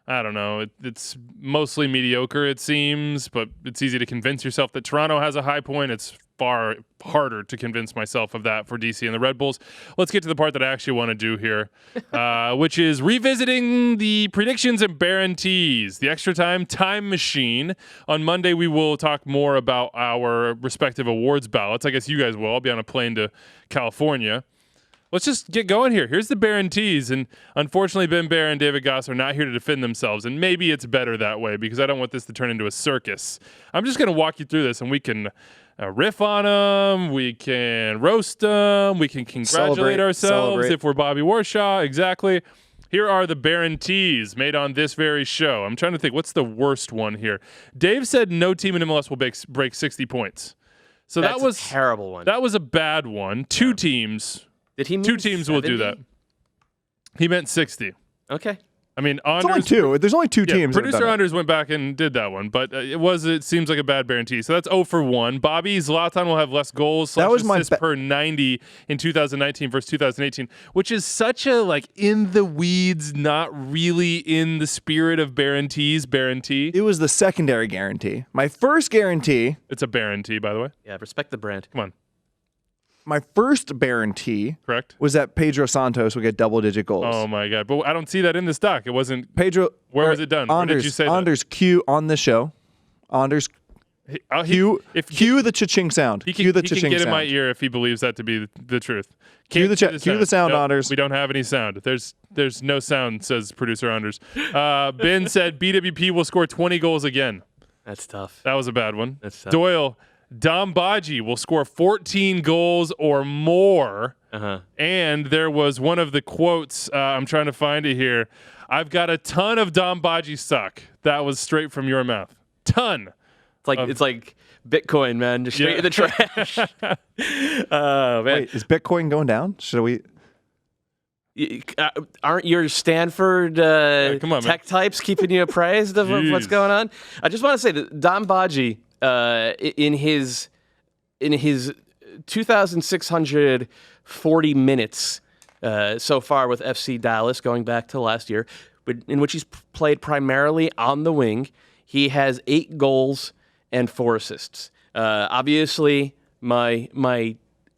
I don't know, it's mostly mediocre, it seems, but it's easy to convince yourself that Toronto has a high point. It's far harder to convince myself of that for DC and the Red Bulls. Let's get to the part that I actually want to do here, which is revisiting the predictions and Baerantees, the Extra Time Machine. On Monday, we will talk more about our respective awards ballots. I guess you guys will. I'll be on a plane to California. Let's just get going here. Here's the Baerantees, and unfortunately, Ben Bear and David Goss are not here to defend themselves, and maybe it's better that way because I don't want this to turn into a circus. I'm just going to walk you through this, and we can riff on them, we can roast them, we can congratulate ourselves if we're Bobby Warshaw. Exactly. Here are the Baerantees made on this very show. I'm trying to think, what's the worst one here? Dave said no team in MLS will break 60 points. So That's that was a terrible one. That was a bad one. Two teams. Did he mean 2 teams 70? will do that. He meant 60. Okay. I mean, There's only 2. There's only 2 teams. Producer Anders went back and did that one, but it seems like a bad Baerantee. So that's 0 for 1. Bobby Zlatan will have less goals / assists per 90 in 2019 versus 2018, which is such a like in the weeds, not really in the spirit of Baerantee. It was the secondary guarantee. My first guarantee. It's a Baerantee, by the way. Yeah, respect the brand. Come on. My first Baerantee correct was that Pedro Santos would get double-digit goals. Oh my God! But I don't see that in this doc. It wasn't Pedro. Where was it done? Anders, where did you say Anders that? Q on the show. Anders Cue the cha-ching sound. He can get in my ear if he believes that to be the truth. Cue the sound, nope, Anders. We don't have any sound. There's no sound, says producer Anders. Ben said BWP will score 20 goals again. That's tough. That was a bad one. That's tough. Doyle, Dom Baji will score 14 goals or more. And there was one of the quotes, I'm trying to find it here. I've got a ton of Dom Baji stock. That was straight from your mouth. Ton. It's like Bitcoin, man. Just straight in the trash. Man. Wait, is Bitcoin going down? Should we? Aren't your Stanford come on, tech types keeping you appraised of what's going on? I just want to say that Dom Baji, in his 2,640 minutes so far with FC Dallas, going back to last year, in which he's played primarily on the wing, he has 8 goals and 4 assists. Obviously, my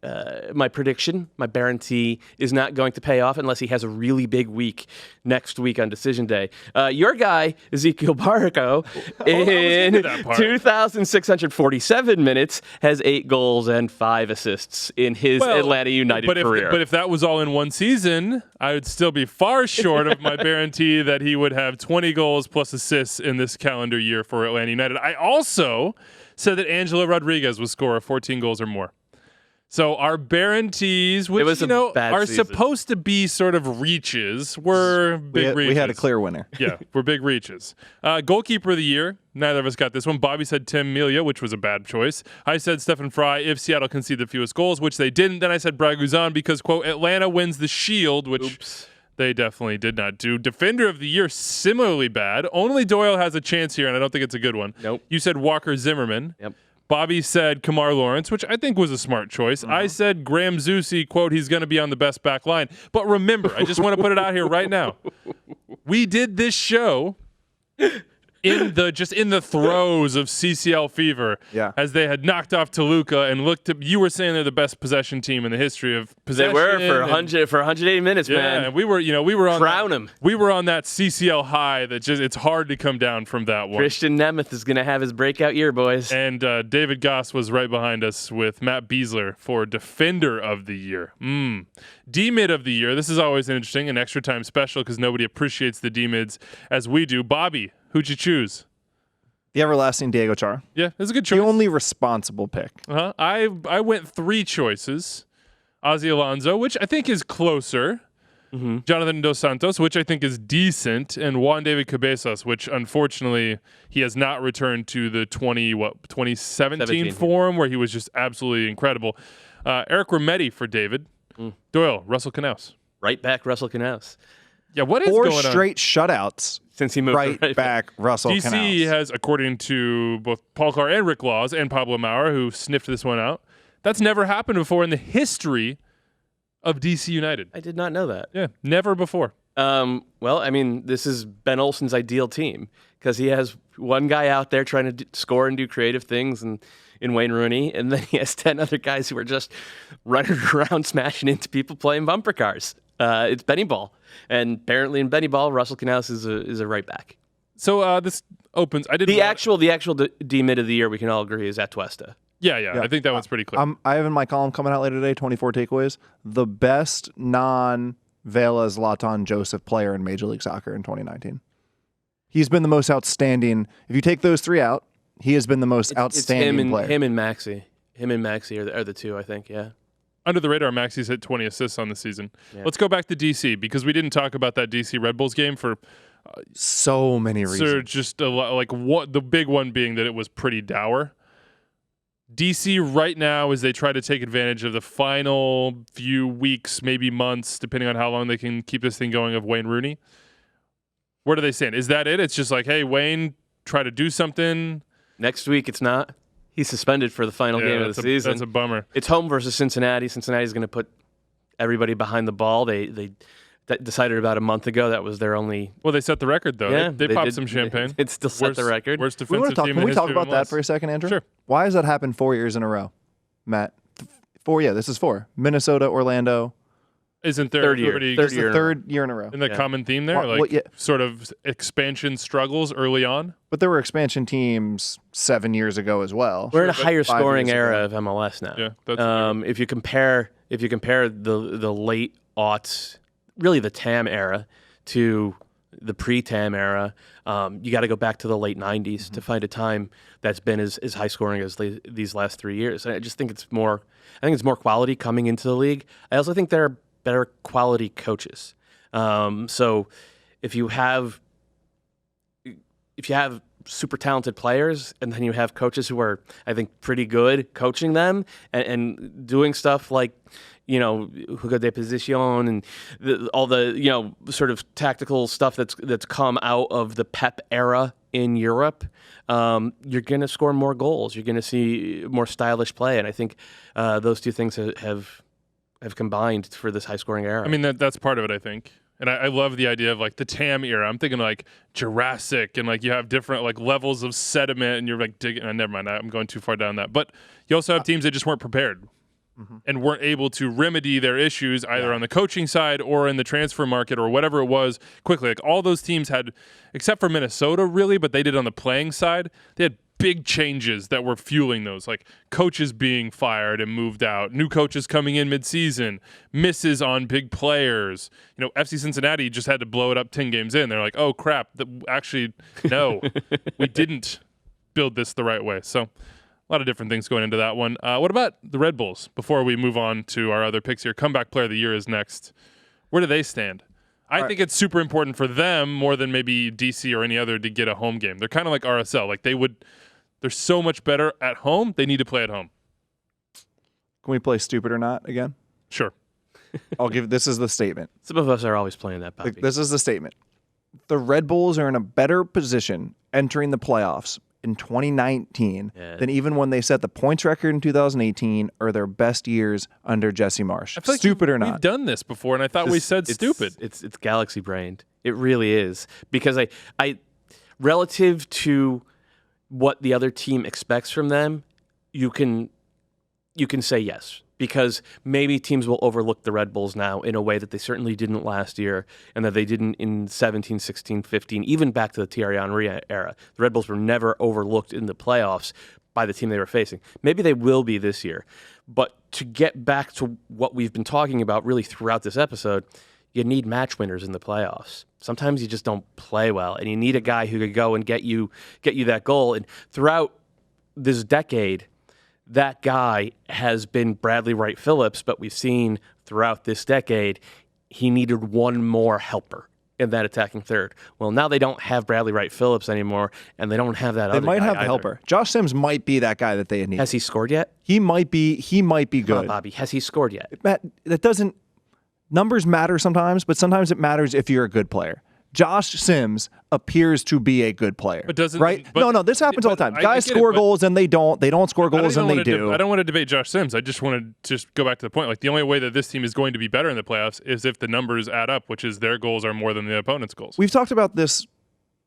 my prediction, my Baerantee, is not going to pay off unless he has a really big week next week on decision day. Your guy, Ike Opara, in 2,647 minutes, has 8 goals and 5 assists in his Atlanta United career. But if that was all in one season, I would still be far short of my Baerantee that he would have 20 goals plus assists in this calendar year for Atlanta United. I also said that Angelo Rodriguez would score 14 goals or more. So our Baerantees, which are supposed to be sort of reaches, were big reaches. We had a clear winner. Yeah, we're big reaches. Goalkeeper of the year, neither of us got this one. Bobby said Tim Melia, which was a bad choice. I said Stephen Fry if Seattle conceded the fewest goals, which they didn't. Then I said Braguzan because, quote, Atlanta wins the Shield, which they definitely did not do. Defender of the year, similarly bad. Only Doyle has a chance here, and I don't think it's a good one. Nope. You said Walker Zimmerman. Yep. Bobby said Kamar Lawrence, which I think was a smart choice. I said Graham Zusi, quote, he's going to be on the best back line. But remember, I just want to put it out here right now. We did this show in the throes of CCL fever, as they had knocked off Toluca and looked. You were saying they're the best possession team in the history of possession. They were for 180 minutes, man. And we were on crown him. We were on that CCL high that just it's hard to come down from that one. Christian Nemeth is going to have his breakout year, boys. And David Goss was right behind us with Matt Beasler for Defender of the Year. D-Mid of the Year. This is always interesting, an extra time special because nobody appreciates the D-Mids as we do. Bobby, who'd you choose? The everlasting Diego Chara. Yeah, that's a good choice. The only responsible pick. I went 3 choices. Ozzy Alonso, which I think is closer. Jonathan Dos Santos, which I think is decent. And Juan David Cabezas, which unfortunately he has not returned to the 2017 form where he was just absolutely incredible. Eric Remedi for David. Doyle, Russell Knaus. Right back, Russell Knaus. Yeah, what is 4 going on? straight shutouts since he moved right back. Russell DC Knaus has, according to both Paul Carr and Rick Laws and Pablo Maurer, who sniffed this one out, that's never happened before in the history of DC United. I did not know that. Yeah, never before. Well, I mean, this is Ben Olsen's ideal team because he has one guy out there trying to score and do creative things in Wayne Rooney, and then he has 10 other guys who are just running around smashing into people playing bumper cars. It's Benny Ball. And apparently in Benny Ball, Russell Knaus is a right back. So this opens. The actual D-Mid of the year, we can all agree, is Atuesta. Yeah. I think that one's pretty clear. I have in my column coming out later today, 24 takeaways. The best non-Vela Zlatan Joseph player in Major League Soccer in 2019. He's been the most outstanding. If you take those 3 out, he has been the most outstanding player. Him and Maxi. Him and Maxi are the 2, I think, yeah. Under the radar, Maxi's hit 20 assists on the season. Yeah. Let's go back to DC because we didn't talk about that DC Red Bulls game for so many reasons. So just the big one being that it was pretty dour. DC right now, as they try to take advantage of the final few weeks, maybe months, depending on how long they can keep this thing going, of Wayne Rooney. Where do they stand? Is that it? It's just like, hey, Wayne, try to do something. Next week, it's not. He's suspended for the final game of the season. That's a bummer. It's home versus Cincinnati. Cincinnati's going to put everybody behind the ball. They decided about a month ago that was their only. Well, they set the record though. Yeah, they popped some champagne. It still set the record. Worst defensive team in Can we talk history about that for a second, Andrew? Sure. Why has that happened 4 years in a row, Matt? 4. Yeah, this is 4. Minnesota, Orlando. Isn't there third year in a row? And the common theme there, sort of expansion struggles early on. But there were expansion teams 7 years ago as well. We're in a higher scoring era of MLS now. Yeah, that's if you compare the late aughts, really the TAM era, to the pre-TAM era, you got to go back to the late 90s to find a time that's been as high scoring as these last 3 years. And I just think it's more quality coming into the league. I also think there are better quality coaches. So if you have super talented players and then you have coaches who are, I think, pretty good coaching them and doing stuff like, Hugo de Position and all the, sort of tactical stuff that's come out of the Pep era in Europe, you're going to score more goals. You're going to see more stylish play. And I think those two things have combined for this high-scoring era. I mean, that's part of it, I think. And I love the idea of, the TAM era. I'm thinking, Jurassic, and, you have different, levels of sediment, and you're, digging. Never mind, I'm going too far down that. But you also have teams that just weren't prepared. and weren't able to remedy their issues either on the coaching side or in the transfer market or whatever it was quickly. Like all those teams had, except for Minnesota really, but they did on the playing side, they had big changes that were fueling those, like coaches being fired and moved out, new coaches coming in mid-season, misses on big players. You know, FC Cincinnati just had to blow it up 10 games in. They're like, oh crap, actually, no, we didn't build this the right way. So a lot of different things going into that one. What about the Red Bulls? Before we move on to our other picks here, Comeback Player of the Year is next. Where do they stand? I think it's super important for them more than maybe DC or any other to get a home game. They're kind of like RSL. Like they're so much better at home. They need to play at home. Can we play stupid or not again? Sure. This is the statement. Some of us are always playing that, Bobby. This is the statement. The Red Bulls are in a better position entering the playoffs in 2019 than even when they set the points record in 2018 or their best years under Jesse Marsch. I feel like stupid or not? We've done this before, and I thought we said stupid. It's galaxy brained. It really is. Because I relative to what the other team expects from them, you can say yes. Because maybe teams will overlook the Red Bulls now in a way that they certainly didn't last year and that they didn't in 17, 16, 15, even back to the Thierry Henry era. The Red Bulls were never overlooked in the playoffs by the team they were facing. Maybe they will be this year. But to get back to what we've been talking about really throughout this episode, you need match winners in the playoffs. Sometimes you just don't play well, and you need a guy who could go and get you that goal. And throughout this decade, that guy has been Bradley Wright Phillips, but we've seen throughout this decade he needed one more helper in that attacking third. Well, now they don't have Bradley Wright Phillips anymore, and they don't have that other guy. They might have the either. helper. Josh Sims might be that guy that they need. Has he scored yet? He might be good. Come on, Bobby. Has he scored yet? That doesn't. Numbers matter sometimes, but sometimes it matters if you're a good player. Josh Sims appears to be a good player. But doesn't right? No, this happens all the time. Guys score goals and they don't. They don't score goals and they do. I don't want to debate Josh Sims. I just want to go back to the point. Like the only way that this team is going to be better in the playoffs is if the numbers add up, which is their goals are more than the opponent's goals. We've talked about this.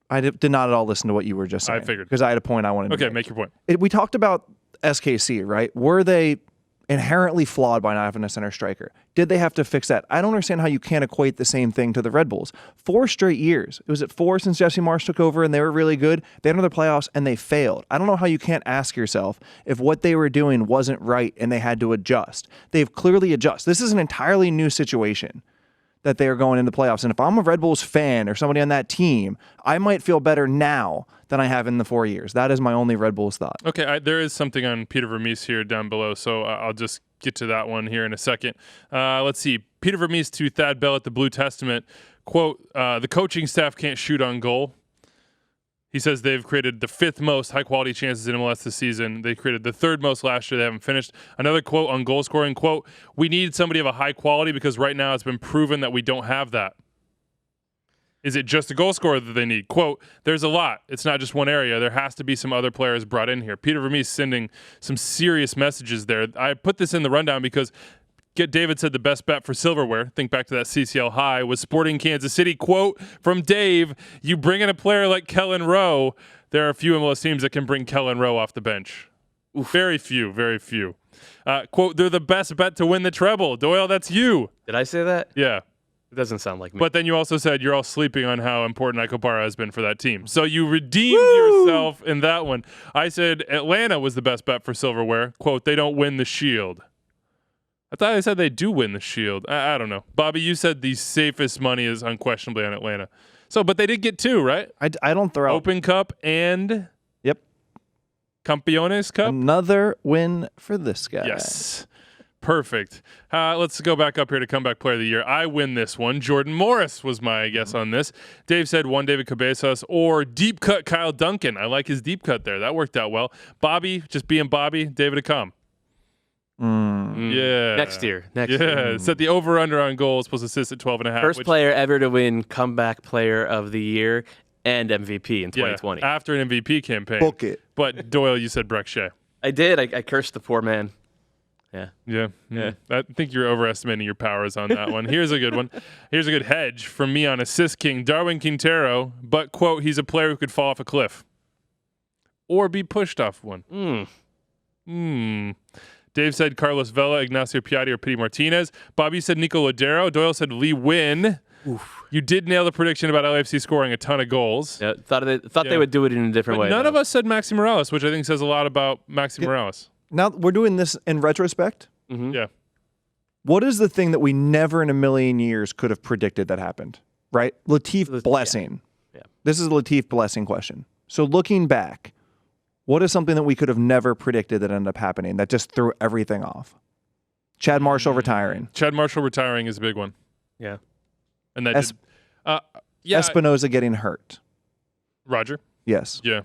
I did not at all listen to what you were just saying. I figured. Because I had a point I wanted to make. Okay, make your point. We talked about SKC, right? Were they inherently flawed by not having a center striker? Did they have to fix that? I don't understand how you can't equate the same thing to the Red Bulls. 4 straight years. It was at 4 since Jesse Marsch took over and they were really good. They had another playoffs and they failed. I don't know how you can't ask yourself if what they were doing wasn't right and they had to adjust. They've clearly adjusted. This is an entirely new situation that they are going into playoffs. And if I'm a Red Bulls fan or somebody on that team, I might feel better now than I have in the 4 years. That is my only Red Bulls thought. Okay, there is something on Peter Vermees here down below, so I'll just get to that one here in a second. Let's see. Peter Vermees to Thad Bell at the Blue Testament. Quote, the coaching staff can't shoot on goal. He says they've created the 5th most high-quality chances in MLS this season. They created the 3rd most last year. They haven't finished. Another quote on goal scoring, quote, we need somebody of a high quality because right now it's been proven that we don't have that. Is it just a goal scorer that they need? Quote, there's a lot. It's not just one area. There has to be some other players brought in here. Peter Vermees sending some serious messages there. I put this in the rundown because David said the best bet for silverware, think back to that CCL high, was Sporting Kansas City. Quote from Dave, you bring in a player like Kellen Rowe, there are a few MLS teams that can bring Kellen Rowe off the bench. Oof. Very few. Quote, they're the best bet to win the treble. Doyle, that's you. Did I say that? Yeah. It doesn't sound like me. But then you also said you're all sleeping on how important Ike Opara has been for that team. So you redeemed yourself in that one. I said Atlanta was the best bet for silverware. Quote, they don't win the Shield. I thought I said they do win the Shield. I don't know. Bobby, you said the safest money is unquestionably on Atlanta. So, but they did get 2, right? I don't throw out. Open Cup and Campeones Cup. Another win for this guy. Yes. Perfect. Let's go back up here to Comeback Player of the Year. I win this one. Jordan Morris was my guess on this. Dave said one David Cabezas or deep cut Kyle Duncan. I like his deep cut there. That worked out well. Bobby, just being Bobby, David Acom. Yeah. Next year. Yeah. Set the over-under on goals plus assists at 12.5. First player ever to win Comeback Player of the Year and MVP in 2020. After an MVP campaign. Book it. But Doyle, you said Breck Shea. I did. I cursed the poor man. Yeah. I think you're overestimating your powers on that one. Here's a good one. Here's a good hedge from me on Assist King, Darwin Quintero, but, quote, he's a player who could fall off a cliff or be pushed off one. Dave said Carlos Vela, Ignacio Piatti, or Pity Martinez. Bobby said Nico Lodero. Doyle said Lee Win. Oof. You did nail the prediction about LAFC scoring a ton of goals. Yeah, thought they would do it in a different way. None of us said Maxi Morales, which I think says a lot about Maxi Morales. Now we're doing this in retrospect. Mm-hmm. Yeah. What is the thing that we never in a million years could have predicted that happened? Right? Latif Blessing. Yeah. This is a Latif Blessing question. So looking back, what is something that we could have never predicted that ended up happening that just threw everything off? Chad Marshall retiring. Chad Marshall retiring is a big one. Yeah. And that Espinoza getting hurt. Roger. Yes. Yeah.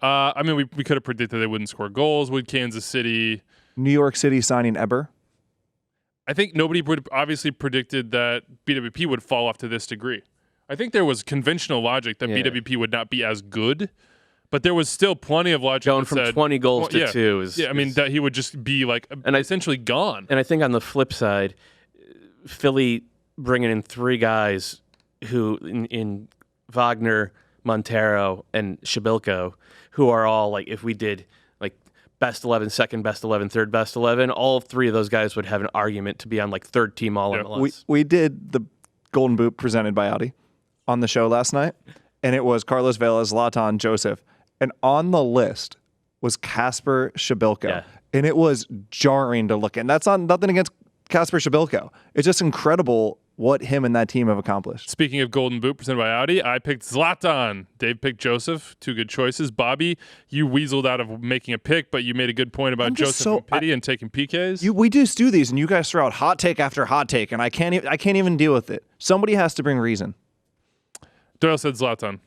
I mean, we could have predicted they wouldn't score goals. Would Kansas City? New York City signing Eber. I think nobody would obviously predicted that BWP would fall off to this degree. I think there was conventional logic that BWP would not be as good, but there was still plenty of logic going that from said, 20 goals to 2 is I mean that he would just be like essentially gone. And I think on the flip side, Philly bringing in 3 guys who in Wagner, Montero, and Shabilko, who are all like, if we did like best 11, second best 11, third best 11, all 3 of those guys would have an argument to be on like third team all MLS. We did the Golden Boot presented by Audi on the show last night, and it was Carlos Vela, Zlatan, Joseph, and on the list was Kasper Shabilko. Yeah. And it was jarring to look at. And that's nothing against Kasper Shabilko. It's just incredible what him and that team have accomplished. Speaking of Golden Boot presented by Audi, I picked Zlatan. Dave picked Joseph. 2 good choices. Bobby, you weaseled out of making a pick, but you made a good point about Joseph and Pity and taking PKs. We just do these, and you guys throw out hot take after hot take, and I can't even deal with it. Somebody has to bring reason. Doyle said Zlatan.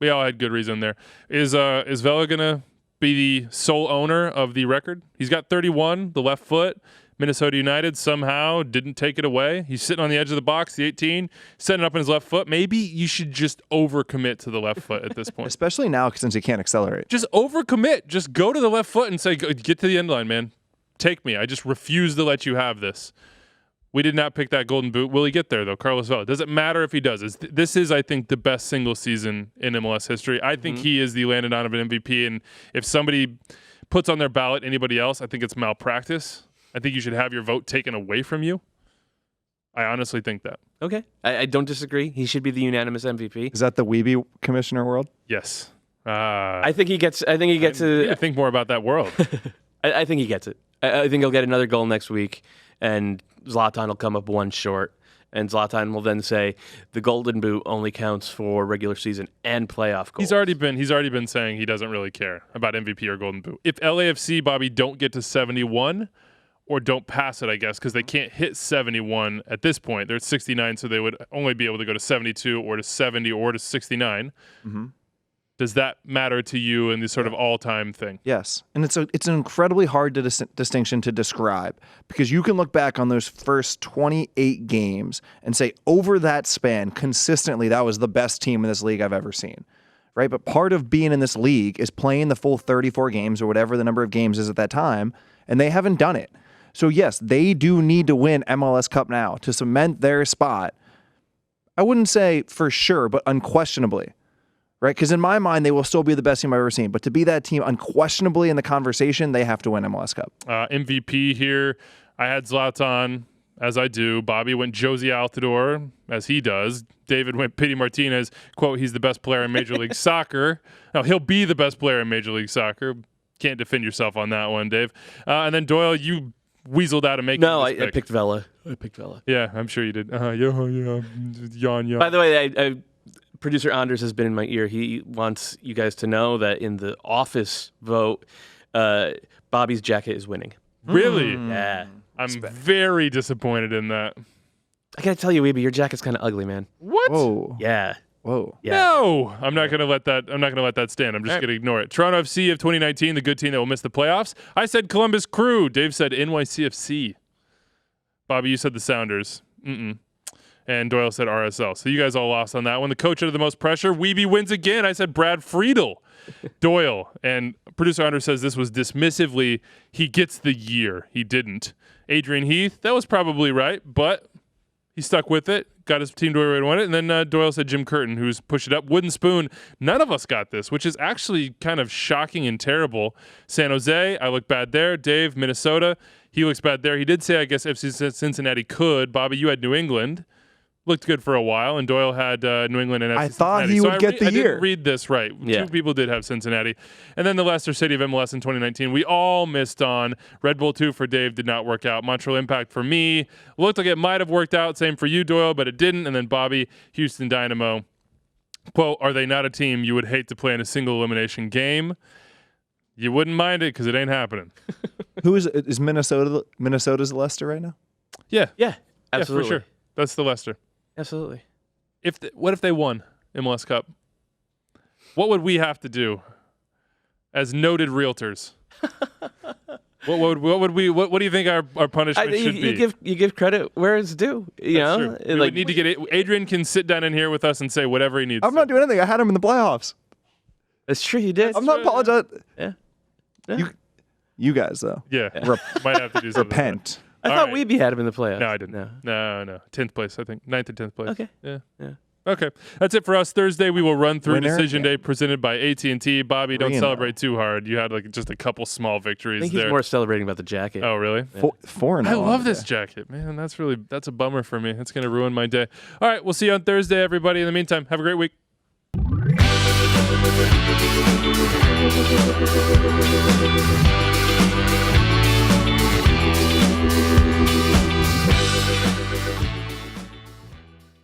We all had good reason there. Is Vela gonna be the sole owner of the record? He's got 31, the left foot. Minnesota United somehow didn't take it away. He's sitting on the edge of the box, the 18, setting up on his left foot. Maybe you should just overcommit to the left foot at this point. Especially now since he can't accelerate. Just overcommit. Just go to the left foot and say, get to the end line, man. Take me. I just refuse to let you have this. We did not pick that Golden Boot. Will he get there, though? Carlos Vela. Does it matter if he does? This is, I think, the best single season in MLS history. I think he is the Landon Donovan MVP, and if somebody puts on their ballot anybody else, I think it's malpractice. I think you should have your vote taken away from you. I honestly think that. Okay. I don't disagree. He should be the unanimous MVP. Is that the Wiebe commissioner world? Yes. I think he gets I think more about that world. I think he gets it. I think he'll get another goal next week, and Zlatan will come up 1 short. And Zlatan will then say the Golden Boot only counts for regular season and playoff goals. He's already been saying he doesn't really care about MVP or Golden Boot. If LAFC, Bobby, don't get to 71 or don't pass it, I guess, because they can't hit 71 at this point. They're at 69, so they would only be able to go to 72 or to 70 or to 69. Mm-hmm. Does that matter to you in this sort of all-time thing? Yes, and it's an incredibly hard distinction to describe, because you can look back on those first 28 games and say over that span, consistently, that was the best team in this league I've ever seen, right? But part of being in this league is playing the full 34 games or whatever the number of games is at that time, and they haven't done it. So yes, they do need to win MLS Cup now to cement their spot. I wouldn't say for sure, but unquestionably. Right? Because in my mind, they will still be the best team I've ever seen. But to be that team unquestionably in the conversation, they have to win MLS Cup. MVP here. I had Zlatan, as I do. Bobby went Josie Altidore, as he does. David went Pity Martinez. Quote, he's the best player in Major League Soccer. Now, he'll be the best player in Major League Soccer. Can't defend yourself on that one, Dave. And then Doyle, you weaseled out of making No, this I pick. picked Vela. I picked Vela. Yeah, I'm sure you did. Yawn. By the way, Producer Anders has been in my ear. He wants you guys to know that in the office vote, Bobby's jacket is winning. Really? Yeah. I'm very disappointed in that. I gotta tell you, Wiebe, your jacket's kind of ugly, man. What? Whoa. Yeah. Whoa. Yeah. No, I'm not gonna let that. I'm not gonna let that stand. I'm just gonna ignore it. Toronto FC of 2019, the good team that will miss the playoffs. I said Columbus Crew. Dave said NYCFC. Bobby, you said the Sounders. And Doyle said RSL. So you guys all lost on that one. The coach under the most pressure. Wiebe wins again. I said Brad Friedel. Doyle. And producer Anders says this was dismissively. He gets the year. He didn't. Adrian Heath. That was probably right, but He stuck with it, got his team to where he wanted it, and then Doyle said Jim Curtin, who's pushed it up. Wooden Spoon, none of us got this, which is actually kind of shocking and terrible. San Jose, I look bad there. Dave, Minnesota, he looks bad there. He did say, I guess, FC Cincinnati could. Bobby, you had New England. Looked good for a while, and Doyle had New England and FC I thought Cincinnati. he would get the I year. didn't read this right. Yeah. 2 people did have Cincinnati. And then the Leicester City of MLS in 2019. We all missed on. Red Bull 2 for Dave did not work out. Montreal Impact for me. Looked like it might have worked out. Same for you, Doyle, but it didn't. And then Bobby, Houston Dynamo. Quote, are they not a team you would hate to play in a single elimination game? You wouldn't mind it because it ain't happening. Who is Minnesota? Minnesota's Leicester right now? Yeah, absolutely. Yeah, for sure. That's the Leicester. Absolutely. What if they won MLS Cup? What would we have to do as noted realtors? What do you think our punishment should be? You give credit where it's due. You That's know, true. We would need to get it. Adrian can sit down in here with us and say whatever he needs. I'm not doing anything. I had him in the playoffs. That's true. You did. I'm not apologizing. Yeah. You guys though. Yeah. Might have to do something. Repent. I thought Wiebe had him in the playoffs. No, I didn't. No. 10th place, I think. 9th and 10th place. Okay. Yeah. Okay. That's it for us. Thursday, we will run through Winner, Decision Day presented by AT&T. Bobby, don't celebrate too hard. You had just a couple small victories I think there. he's more celebrating about the jacket. Oh, really? Yeah. 4-0. I love this jacket, man. That's a bummer for me. It's going to ruin my day. All right. We'll see you on Thursday, everybody. In the meantime, have a great week.